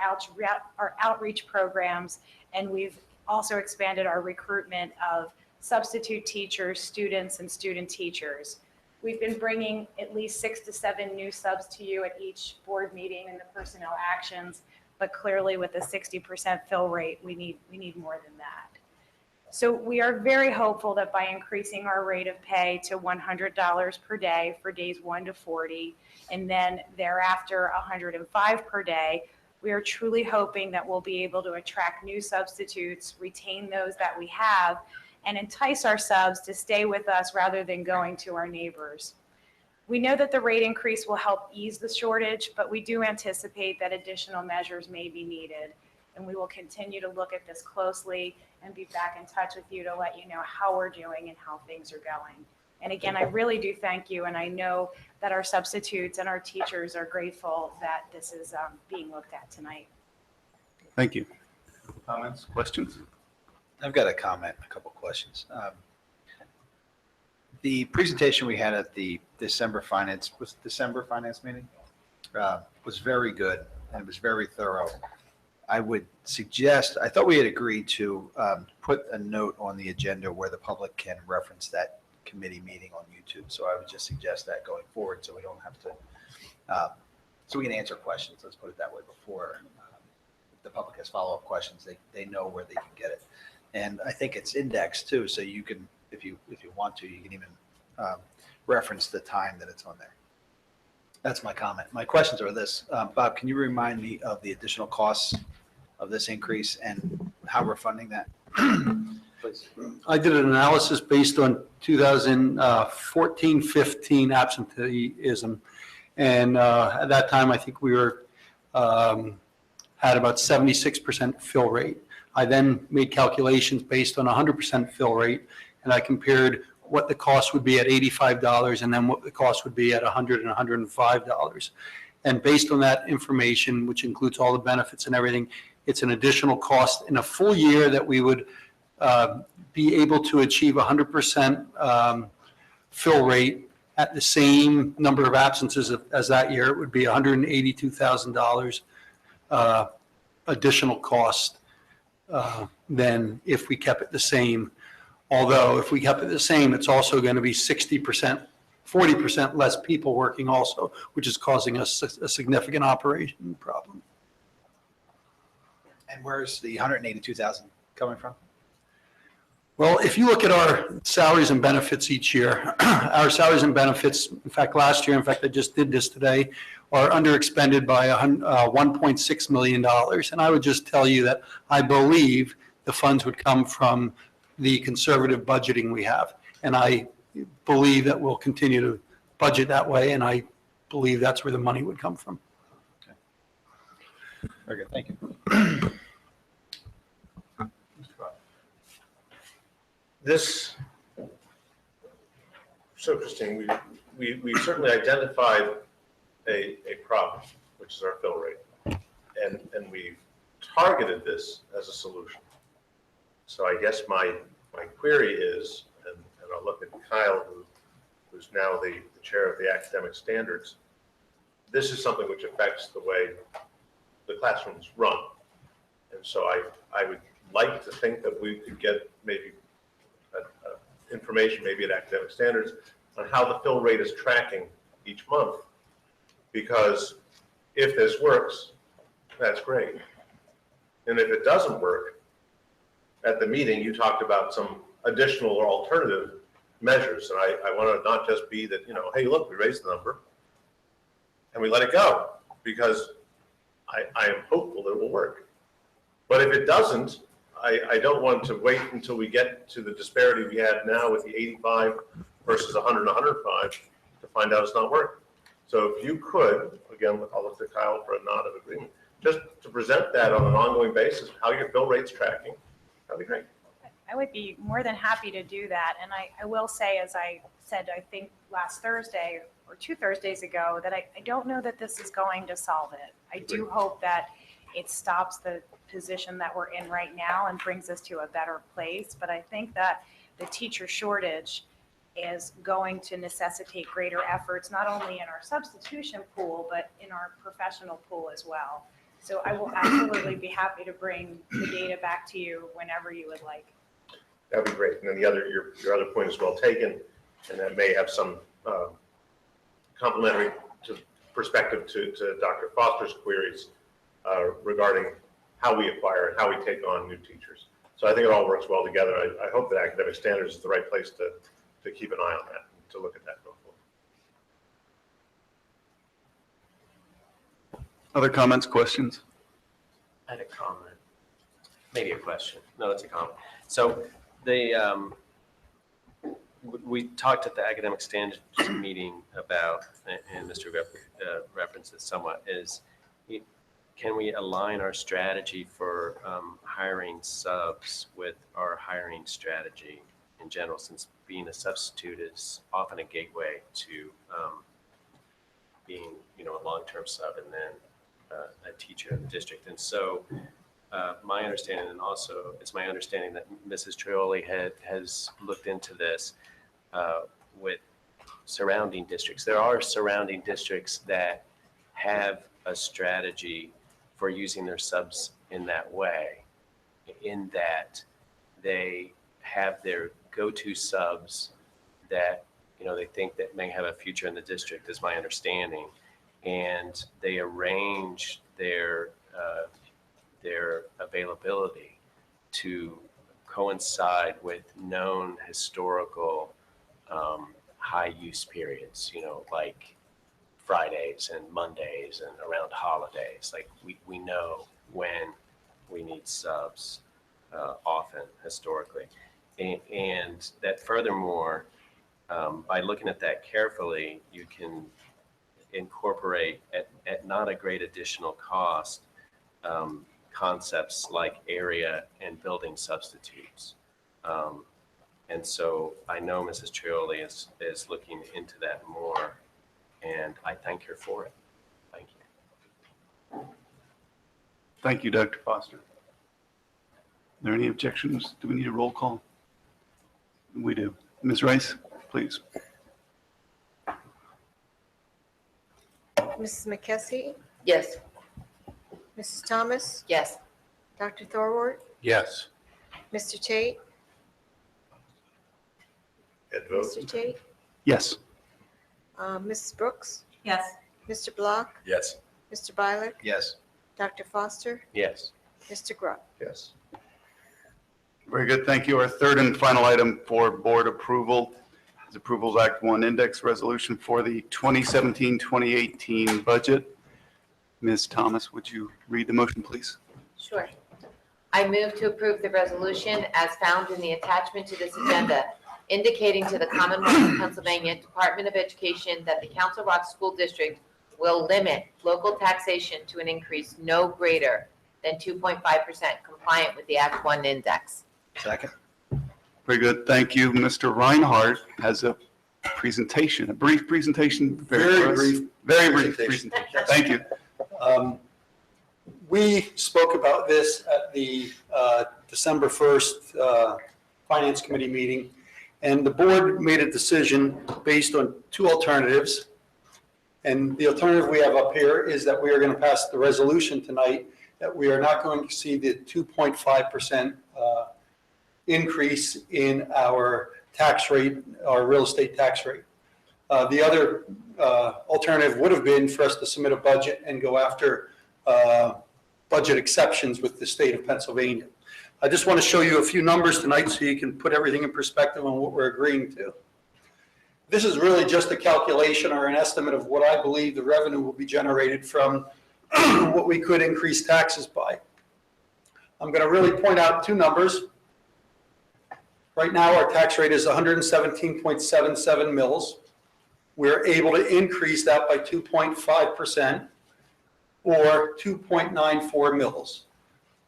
outreach programs, and we've also expanded our recruitment of substitute teachers, students, and student teachers. We've been bringing at least 6 to 7 new subs to you at each board meeting and the personnel actions, but clearly with a 60% fill rate, we need more than that. So we are very hopeful that by increasing our rate of pay to $100 per day for days 1 to 40, and then thereafter $105 per day, we are truly hoping that we'll be able to attract new substitutes, retain those that we have, and entice our subs to stay with us rather than going to our neighbors. We know that the rate increase will help ease the shortage, but we do anticipate that additional measures may be needed. And we will continue to look at this closely and be back in touch with you to let you know how we're doing and how things are going. And again, I really do thank you, and I know that our substitutes and our teachers are grateful that this is being looked at tonight. Thank you. Comments, questions? I've got a comment, a couple questions. The presentation we had at the December finance meeting was very good, and it was very thorough. I would suggest, I thought we had agreed to put a note on the agenda where the public can reference that committee meeting on YouTube. So I would just suggest that going forward, so we don't have to, so we can answer questions, let's put it that way, before the public has follow-up questions, they know where they can get it. And I think it's indexed too, so you can, if you want to, you can even reference the time that it's on there. That's my comment. My questions are this. Bob, can you remind me of the additional costs of this increase and how we're funding that? Please. I did an analysis based on 2014-15 absenteeism. And at that time, I think we were had about 76% fill rate. I then made calculations based on 100% fill rate, and I compared what the cost would be at $85 and then what the cost would be at $100 and $105. And based on that information, which includes all the benefits and everything, it's an additional cost in a full year that we would be able to achieve 100% fill rate at the same number of absences as that year. It would be $182,000 additional cost than if we kept it the same. Although if we kept it the same, it's also going to be 60%, 40% less people working also, which is causing us a significant operation problem. And where's the 182,000 coming from? Well, if you look at our salaries and benefits each year, our salaries and benefits, in fact, last year, in fact, I just did this today, are underexpended by $1.6 million. And I would just tell you that I believe the funds would come from the conservative budgeting we have. And I believe that we'll continue to budget that way, and I believe that's where the money would come from. Okay. Very good, thank you. This, it's interesting. We certainly identified a problem, which is our fill rate, and we've targeted this as a solution. So I guess my query is, and I'll look at Kyle, who's now the chair of the academic standards. This is something which affects the way the classrooms run, and so I would like to think that we could get maybe information, maybe at academic standards, on how the fill rate is tracking each month. Because if this works, that's great. And if it doesn't work, at the meeting, you talked about some additional or alternative measures. And I want to not just be that, hey, look, we raised the number and we let it go, because I am hopeful that it will work. But if it doesn't, I don't want to wait until we get to the disparity we had now with the 85 versus 100 and 105 to find out it's not working. So if you could, again, I'll look to Kyle for a nod of agreement, just to present that on an ongoing basis, how your fill rate's tracking, that'd be great. I would be more than happy to do that. And I will say, as I said, I think last Thursday or 2 Thursdays ago, that I don't know that this is going to solve it. I do hope that it stops the position that we're in right now and brings us to a better place. But I think that the teacher shortage is going to necessitate greater efforts, not only in our substitution pool, but in our professional pool as well. So I will absolutely be happy to bring the data back to you whenever you would like. That'd be great. And then your other point is well taken, and that may have some complementary perspective to Dr. Foster's queries regarding how we acquire and how we take on new teachers. So I think it all works well together. I hope that academic standards is the right place to keep an eye on that, to look at that going forward. Other comments, questions? I had a comment, maybe a question. No, it's a comment. So we talked at the academic standards meeting about, and Mr. referenced it somewhat, is can we align our strategy for hiring subs with our hiring strategy in general, since being a substitute is often a gateway to being, a long-term sub and then a teacher in the district. And so my understanding, and also it's my understanding that Mrs. Trioli has looked into this with surrounding districts. There are surrounding districts that have a strategy for using their subs in that way, in that they have their go-to subs that they think that may have a future in the district, is my understanding, and they arrange their availability to coincide with known historical high use periods, like Fridays and Mondays and around holidays. Like we know when we need subs often historically. And that furthermore, by looking at that carefully, you can incorporate at not a great additional cost concepts like area and building substitutes. And so I know Mrs. Trioli is looking into that more, and I thank her for it. Thank you. Thank you, Dr. Foster. Are there any objections? Do we need a roll call? We do. Ms. Rice, please. Mrs. McKessie? Yes. Mrs. Thomas? Yes. Dr. Thorwart? Yes. Mr. Tate? Ed vote. Mr. Tate? Yes. Mrs. Brooks? Yes. Mr. Block? Yes. Mr. Byler? Yes. Dr. Foster? Yes. Mr. Grubb? Yes. Very good. Thank you. Our third and final item for board approval is Approvals Act 1 Index Resolution for the 2017-2018 budget. Ms. Thomas, would you read the motion, please? Sure. I move to approve the resolution as found in the attachment to this agenda, indicating to the Commonwealth of Pennsylvania Department of Education that the Council Rock School District will limit local taxation to an increase no greater than 2.5% compliant with the Act 1 index. Second. Very good. Thank you. Mr. Reinhardt has a presentation, a brief presentation. Very brief. Very brief presentation. Thank you. We spoke about this at the December 1st Finance Committee meeting, and the board made a decision based on 2 alternatives. And the alternative we have up here is that we are going to pass the resolution tonight that we are not going to see the 2.5% increase in our tax rate, our real estate tax rate. The other alternative would have been for us to submit a budget and go after budget exceptions with the state of Pennsylvania. I just want to show you a few numbers tonight so you can put everything in perspective on what we're agreeing to. This is really just a calculation or an estimate of what I believe the revenue will be generated from what we could increase taxes by. I'm going to really point out two numbers. Right now, our tax rate is 117.77 mils. We're able to increase that by 2.5% or 2.94 mils.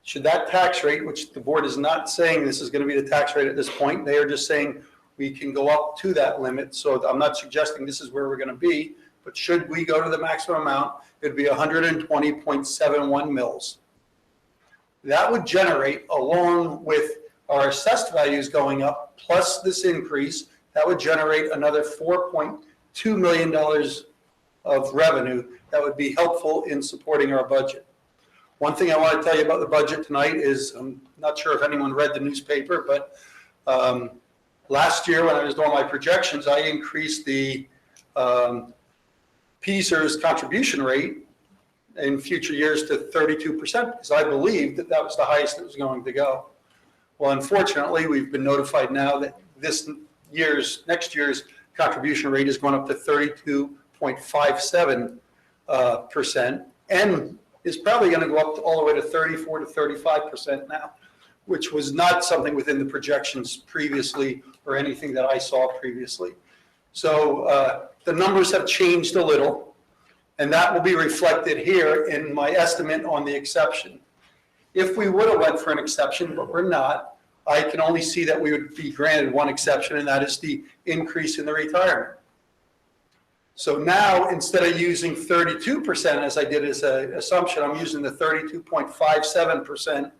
Should that tax rate, which the board is not saying this is going to be the tax rate at this point, they are just saying we can go up to that limit. So I'm not suggesting this is where we're going to be, but should we go to the maximum amount, it'd be 120.71 mils. That would generate, along with our assessed values going up, plus this increase, that would generate another $4.2 million of revenue that would be helpful in supporting our budget. One thing I want to tell you about the budget tonight is, I'm not sure if anyone read the newspaper, but last year when I was doing my projections, I increased the PSER's contribution rate in future years to 32% because I believed that that was the highest it was going to go. Well, unfortunately, we've been notified now that next year's contribution rate is going up to 32.57%, and is probably going to go up all the way to 34 to 35% now, which was not something within the projections previously or anything that I saw previously. So the numbers have changed a little, and that will be reflected here in my estimate on the exception. If we would have went for an exception, but we're not, I can only see that we would be granted one exception, and that is the increase in the retirement. So now, instead of using 32% as I did as an assumption, I'm using the 32.57%.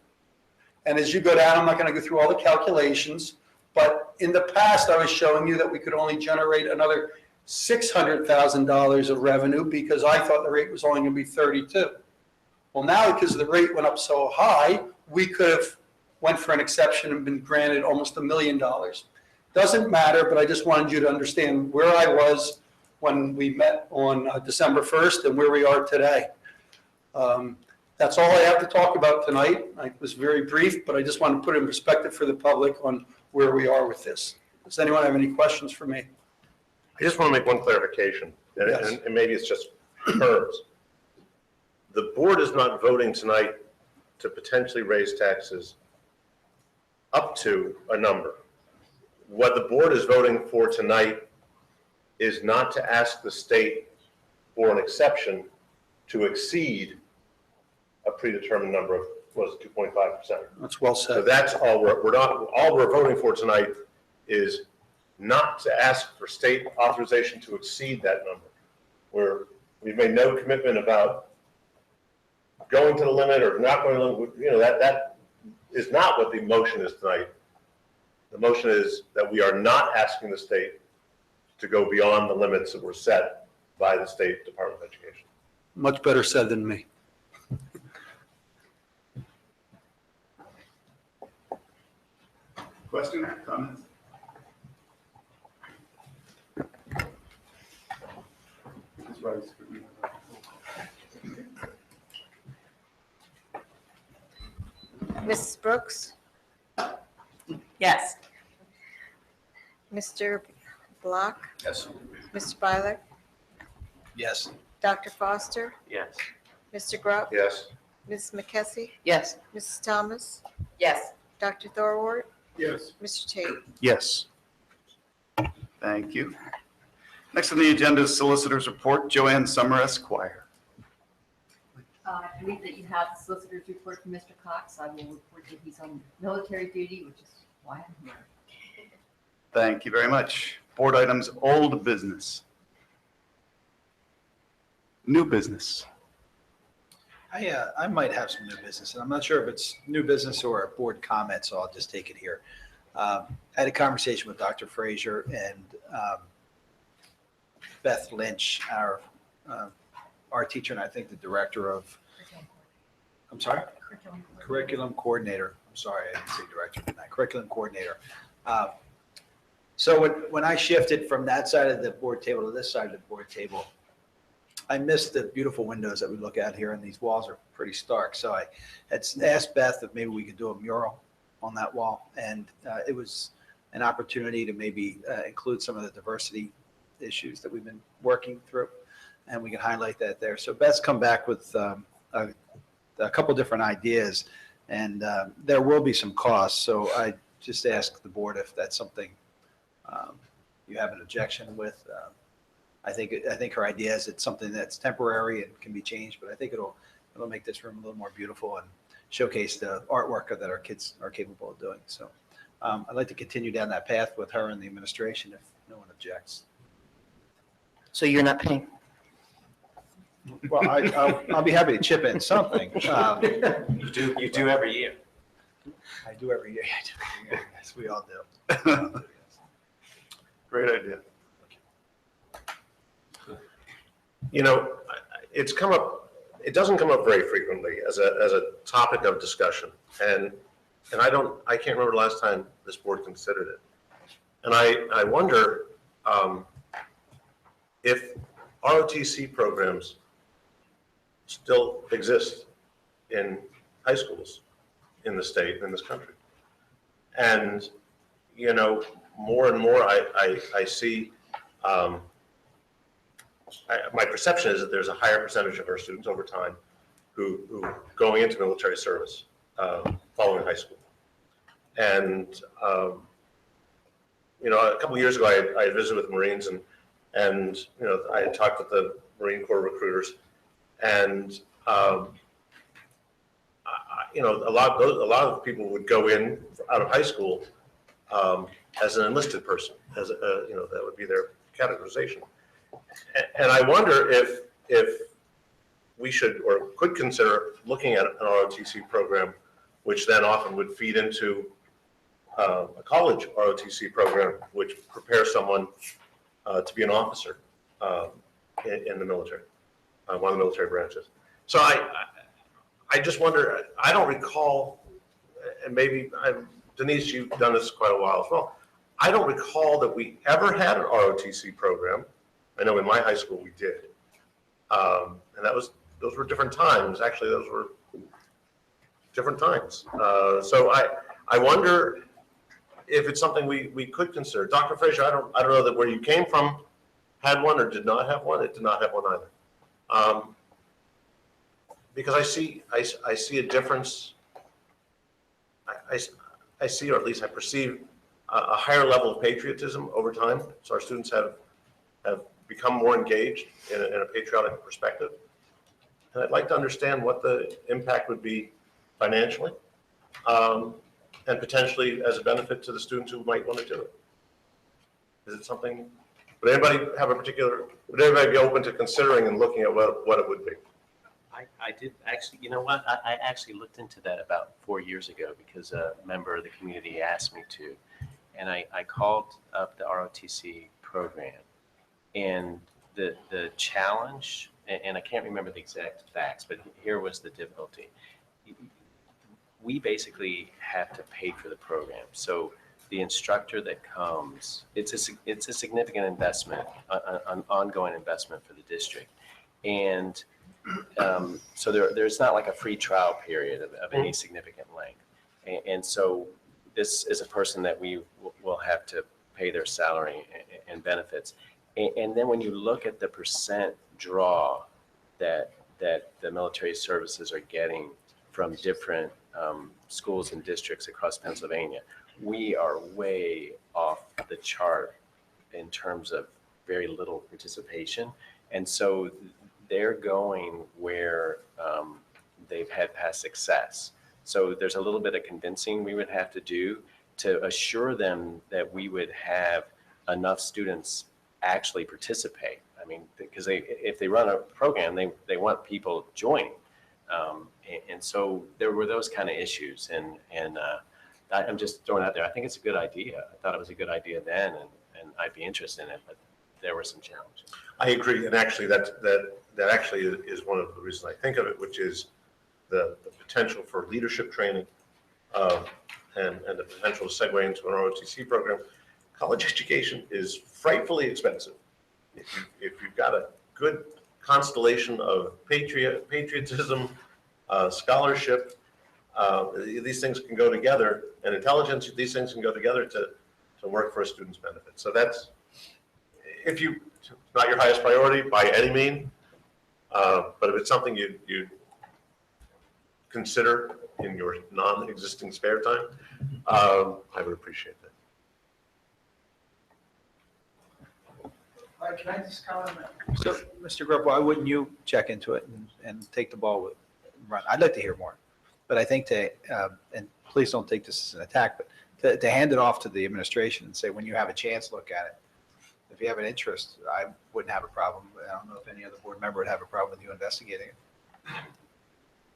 And as you go down, I'm not going to go through all the calculations, but in the past, I was showing you that we could only generate another $600,000 of revenue because I thought the rate was only going to be 32. Well, now because the rate went up so high, we could have went for an exception and been granted almost $1 million. Doesn't matter, but I just wanted you to understand where I was when we met on December 1st and where we are today. That's all I have to talk about tonight. I was very brief, but I just want to put it in perspective for the public on where we are with this. Does anyone have any questions for me? I just want to make one clarification, and maybe it's just terms. The board is not voting tonight to potentially raise taxes up to a number. What the board is voting for tonight is not to ask the state for an exception to exceed a predetermined number of, what is it, 2.5%? That's well said. So that's all all we're voting for tonight is not to ask for state authorization to exceed that number. We've made no commitment about going to the limit or not going to the limit. You know, that is not what the motion is tonight. The motion is that we are not asking the state to go beyond the limits that were set by the State Department of Education. Much better said than me. Question, comments? Mrs. Brooks? Yes. Mr. Block? Yes. Mr. Byler? Yes. Dr. Foster? Yes. Mr. Grubb? Yes. Mrs. McKessie? Yes. Mrs. Thomas? Yes. Dr. Thorwart? Yes. Mr. Tate? Yes. Thank you. Next on the agenda is Solicitor's Report, Joanne Summer, Esquire. I believe that you have the solicitor's report from Mr. Cox. I will report that he's on military duty, which is why I'm here. Thank you very much. Board items, old business. New business. I might have some new business, and I'm not sure if it's new business or a board comment, so I'll just take it here. I had a conversation with Dr. Frazier and Beth Lynch, our teacher, and I think the director of, I'm sorry? Curriculum coordinator. I'm sorry, I didn't say director, but not curriculum coordinator. So when I shifted from that side of the board table to this side of the board table, I missed the beautiful windows that we look at here, and these walls are pretty stark. So I had asked Beth if maybe we could do a mural on that wall, and it was an opportunity to maybe include some of the diversity issues that we've been working through, and we can highlight that there. So Beth's come back with a couple different ideas, and there will be some costs. So I just ask the board if that's something you have an objection with. I think her idea is it's something that's temporary and can be changed, but I think it'll make this room a little more beautiful and showcase the artwork that our kids are capable of doing. So I'd like to continue down that path with her and the administration if no one objects. So you're not paying? Well, I'll be happy to chip in something. You do every year. I do every year. Yes, we all do. Great idea. You know, it's come up, it doesn't come up very frequently as a topic of discussion. And I can't remember the last time this board considered it. And I wonder if ROTC programs still exist in high schools in the state, in this country. And, you know, more and more I see, my perception is that there's a higher percentage of our students over time who going into military service following high school. And, you know, a couple of years ago, I visited with Marines and, you know, I had talked with the Marine Corps recruiters, and, you know, a lot of people would go in out of high school as an enlisted person, you know, that would be their categorization. And I wonder if we should or could consider looking at an ROTC program, which then often would feed into a college ROTC program, which prepares someone to be an officer in the military, one of the military branches. So I just wonder, I don't recall, and maybe Denise, you've done this quite a while as well. I don't recall that we ever had an ROTC program. I know in my high school we did, and those were different times. Actually, those were different times. So I wonder if it's something we could consider. Dr. Frazier, I don't know that where you came from had one or did not have one. It did not have one either. Because I see a difference. I see, or at least I perceive, a higher level of patriotism over time. So our students have become more engaged in a patriotic perspective. And I'd like to understand what the impact would be financially, and potentially as a benefit to the students who might want to do it. Is it something, would anybody be open to considering and looking at what it would be? I did actually, you know what, I actually looked into that about 4 years ago because a member of the community asked me to. And I called up the ROTC program. And the challenge, and I can't remember the exact facts, but here was the difficulty. We basically have to pay for the program. So the instructor that comes, it's a significant investment, an ongoing investment for the district. And so there's not like a free trial period of any significant length. And so this is a person that we will have to pay their salary and benefits. And then when you look at the percent draw that the military services are getting from different schools and districts across Pennsylvania, we are way off the chart in terms of very little participation. And so they're going where they've had past success. So there's a little bit of convincing we would have to do to assure them that we would have enough students actually participate. I mean, because if they run a program, they want people joining. And so there were those kind of issues. And I'm just throwing it out there. I think it's a good idea. I thought it was a good idea then, and I'd be interested in it, but there were some challenges. I agree, and actually that actually is one of the reasons I think of it, which is the potential for leadership training and the potential to segue into an ROTC program. College education is frightfully expensive. If you've got a good constellation of patriotism, scholarship. These things can go together, and intelligence, these things can go together to work for a student's benefit. So that's, if you, it's not your highest priority by any means, but if it's something you consider in your non-existing spare time, I would appreciate that. All right, can I just comment? So, Mr. Grubb, why wouldn't you check into it and take the ball with, run? I'd like to hear more. But I think and please don't take this as an attack, but to hand it off to the administration and say, when you have a chance, look at it. If you have an interest, I wouldn't have a problem. I don't know if any other board member would have a problem with you investigating it.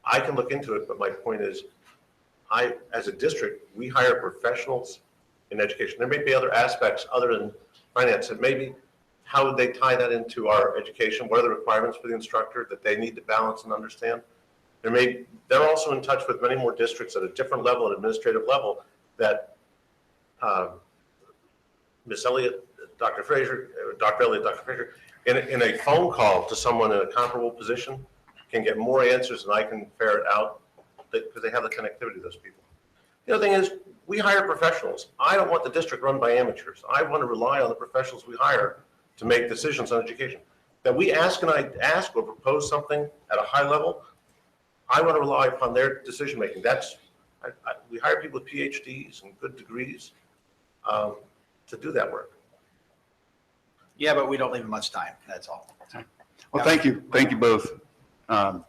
I can look into it, but my point is, as a district, we hire professionals in education. There may be other aspects other than finance, and maybe how would they tie that into our education? What are the requirements for the instructor that they need to balance and understand? They're also in touch with many more districts at a different level, an administrative level, that Ms. Elliott, Dr. Frazier, Dr. Elliott, Dr. Frazier, in a phone call to someone in a comparable position, can get more answers than I can ferret out, because they have the connectivity to those people. The other thing is, we hire professionals. I don't want the district run by amateurs. I want to rely on the professionals we hire to make decisions on education. That we ask or propose something at a high level, I want to rely upon their decision making. We hire people with PhDs and good degrees to do that work. Yeah, but we don't leave them much time, that's all. Well, thank you both. Are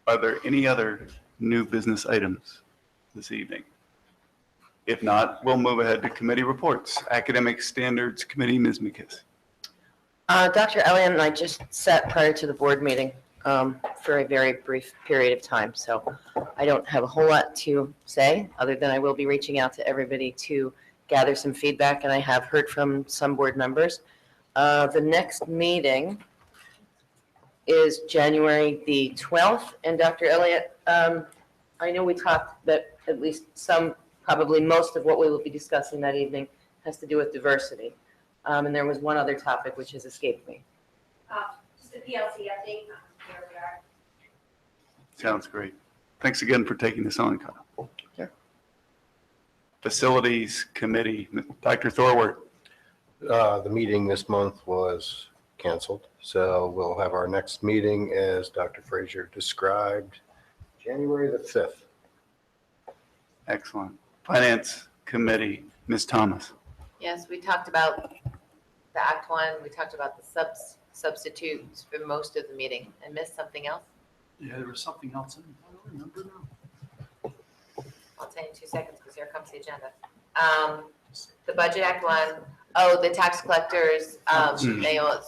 there any other new business items this evening? If not, we'll move ahead to committee reports. Academic Standards Committee, Ms. McKiss. Dr. Elliott and I just sat prior to the board meeting for a very brief period of time, so I don't have a whole lot to say, other than I will be reaching out to everybody to gather some feedback, and I have heard from some board members. The next meeting is January the 12th, and Dr. Elliott, I know we talked that at least probably most of what we will be discussing that evening has to do with diversity. And there was one other topic which has escaped me. Just a PLC update. Here we are. Sounds great. Thanks again for taking this on, Kyle. Sure. Facilities Committee, Dr. Thorwart. The meeting this month was canceled, so we'll have our next meeting, as Dr. Frazier described, January the 5th. Excellent. Finance Committee, Ms. Thomas. Yes, we talked about the Act One, we talked about the substitutes for most of the meeting. I missed something else? Yeah, there was something else. I don't remember now. I'll tell you in 2 seconds because here comes the agenda. The Budget Act One, the tax collectors,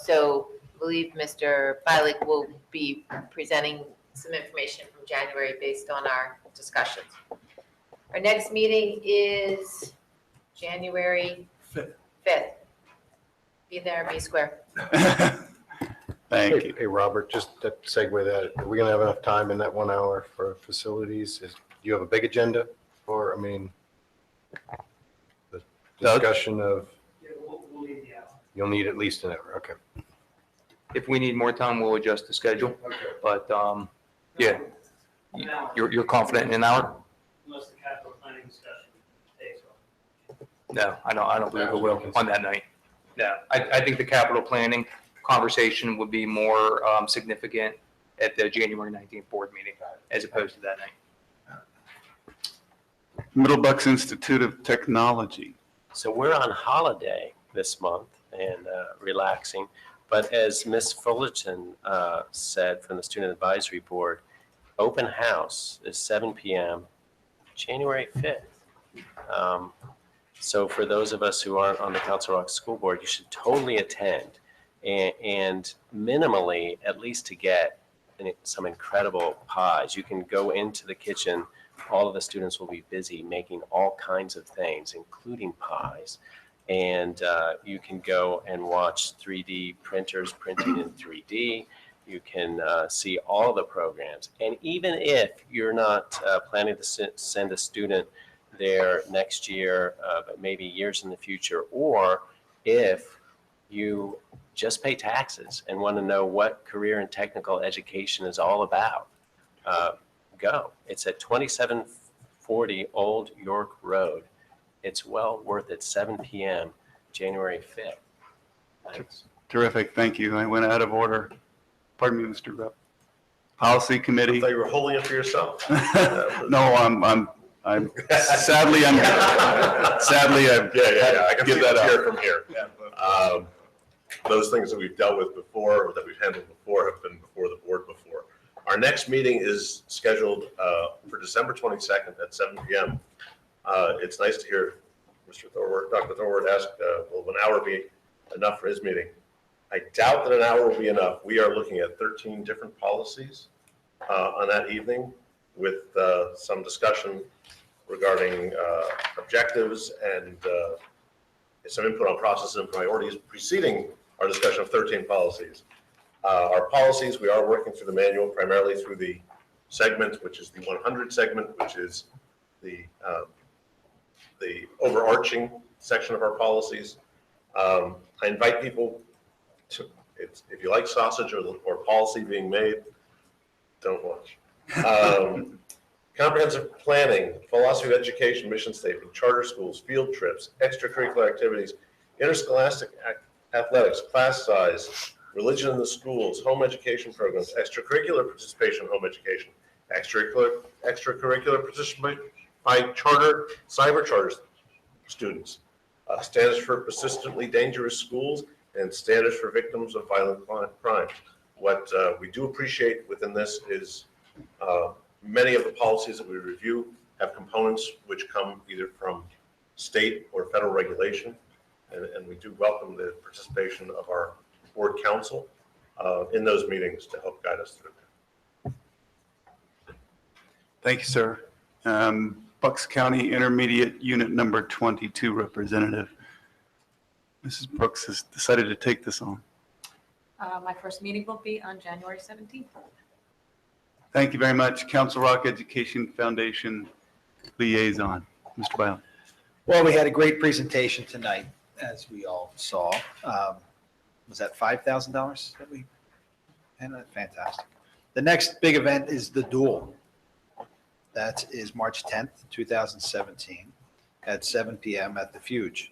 so I believe Mr. Bialik will be presenting some information from January based on our discussions. Our next meeting is January 5th. Be there, be square. Thank you. Hey, Robert, just to segue that, are we going to have enough time in that 1 hour for facilities? Do you have a big agenda for, the discussion of? Yeah, we'll need the hour. You'll need at least an hour, okay. If we need more time, we'll adjust the schedule. Okay. But, yeah, you're confident in an hour? Unless the capital planning discussion takes off. No, I don't believe it will on that night. No, I think the capital planning conversation would be more significant at the January 19th board meeting as opposed to that night. Middle Bucks Institute of Technology. So we're on holiday this month and relaxing. But as Ms. Fullerton said from the Student Advisory Board, open house is 7 p.m. January 5th. So for those of us who aren't on the Council Rock School Board, you should totally attend and minimally, at least to get some incredible pies. You can go into the kitchen. All of the students will be busy making all kinds of things, including pies. And you can go and watch 3D printers printing in 3D. You can see all the programs. And even if you're not planning to send a student there next year, but maybe years in the future, or if you just pay taxes and want to know what career and technical education is all about, go. It's at 2740 Old York Road. It's well worth it, 7 p.m., January 5th. Thanks. Terrific, thank you. I went out of order. Pardon me, Mr. Rep. Policy Committee. I thought you were holding it for yourself. No, I'm sadly, I can give see that it up. here from here. Those things that we've dealt with before, or that we've handled before, have been before the board before. Our next meeting is scheduled for December 22nd at 7 p.m. It's nice to hear Mr. Thorward, Dr. Thorward ask, will an hour be enough for his meeting? I doubt that an hour will be enough. We are looking at 13 different policies on that evening, with some discussion regarding objectives and some input on processes and priorities preceding our discussion of 13 policies. Our policies, we are working through the manual, primarily through the segment, which is the 100 segment, which is the overarching section of our policies. I invite people to, if you like sausage or policy being made, don't watch. Comprehensive planning, philosophy of education, mission statement, charter schools, field trips, extracurricular activities, interscholastic athletics, class size, religion in the schools, home education programs, extracurricular participation, home education, extracurricular participation by charter, cyber charter students, standards for persistently dangerous schools, and standards for victims of violent crime. What we do appreciate within this is many of the policies that we review have components which come either from state or federal regulation, and we do welcome the participation of our board council in those meetings to help guide us through. Thank you, sir. Bucks County Intermediate Unit Number 22 representative. Mrs. Brooks has decided to take this on. My first meeting will be on January 17th. Thank you very much. Council Rock Education Foundation Liaison, Mr. Byron. Well, we had a great presentation tonight, as we all saw. Was that $5,000 that we had? Fantastic. The next big event is the Duel. That is March 10th, 2017, at 7 p.m. at the Fuge.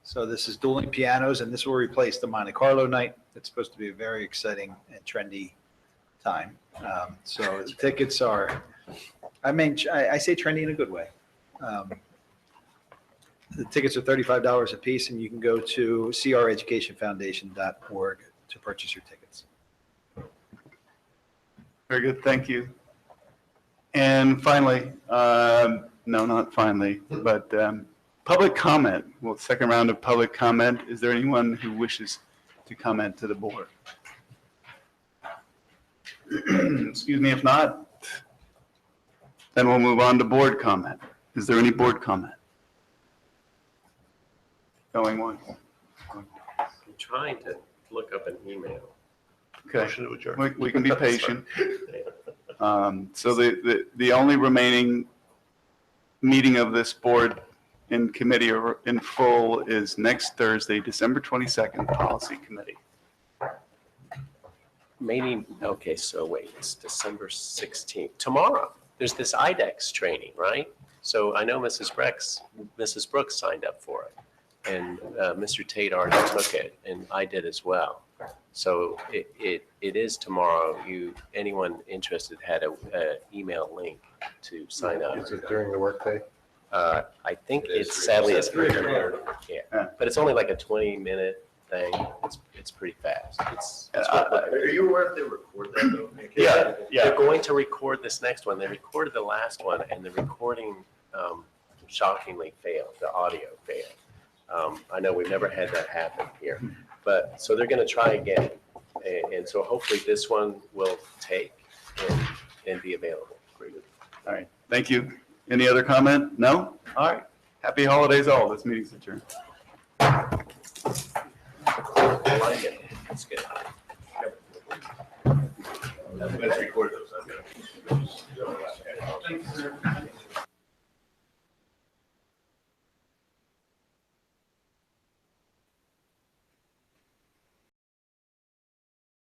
So this is dueling pianos, and this will replace the Monte Carlo night. It's supposed to be a very exciting and trendy time. So the tickets are, I say trendy in a good way. The tickets are $35 a piece, and you can go to creducationfoundation.org to purchase your tickets. Very good, thank you. And finally, no, not finally, but public comment. Well, second round of public comment. Is there anyone who wishes to comment to the board? Excuse me, if not, then we'll move on to board comment. Is there any board comment? Going once. I'm trying to look up an email. Okay, we can be patient. So the only remaining meeting of this board in committee or in full is next Thursday, December 22nd, Policy Committee. Maybe, okay, so wait, it's December 16th. Tomorrow, there's this IDEX training, right? So I know Mrs. Brooks signed up for it, and Mr. Tate already took it, and I did as well. So it is tomorrow. Anyone interested had a email link to sign up. Is it during the workday? I think it's sadly it's yeah, but it's only like a 20-minute thing. It's pretty fast. Are you aware if they record that though? Yeah. They're going to record this next one. They recorded the last one, and the recording shockingly failed. The audio failed. I know we've never had that happen here, but so they're going to try again, and so hopefully this one will take and be available. Great. All right, thank you. Any other comment? No? All right. Happy holidays all. This meeting's adjourned. I like it. That's good. Let's record those.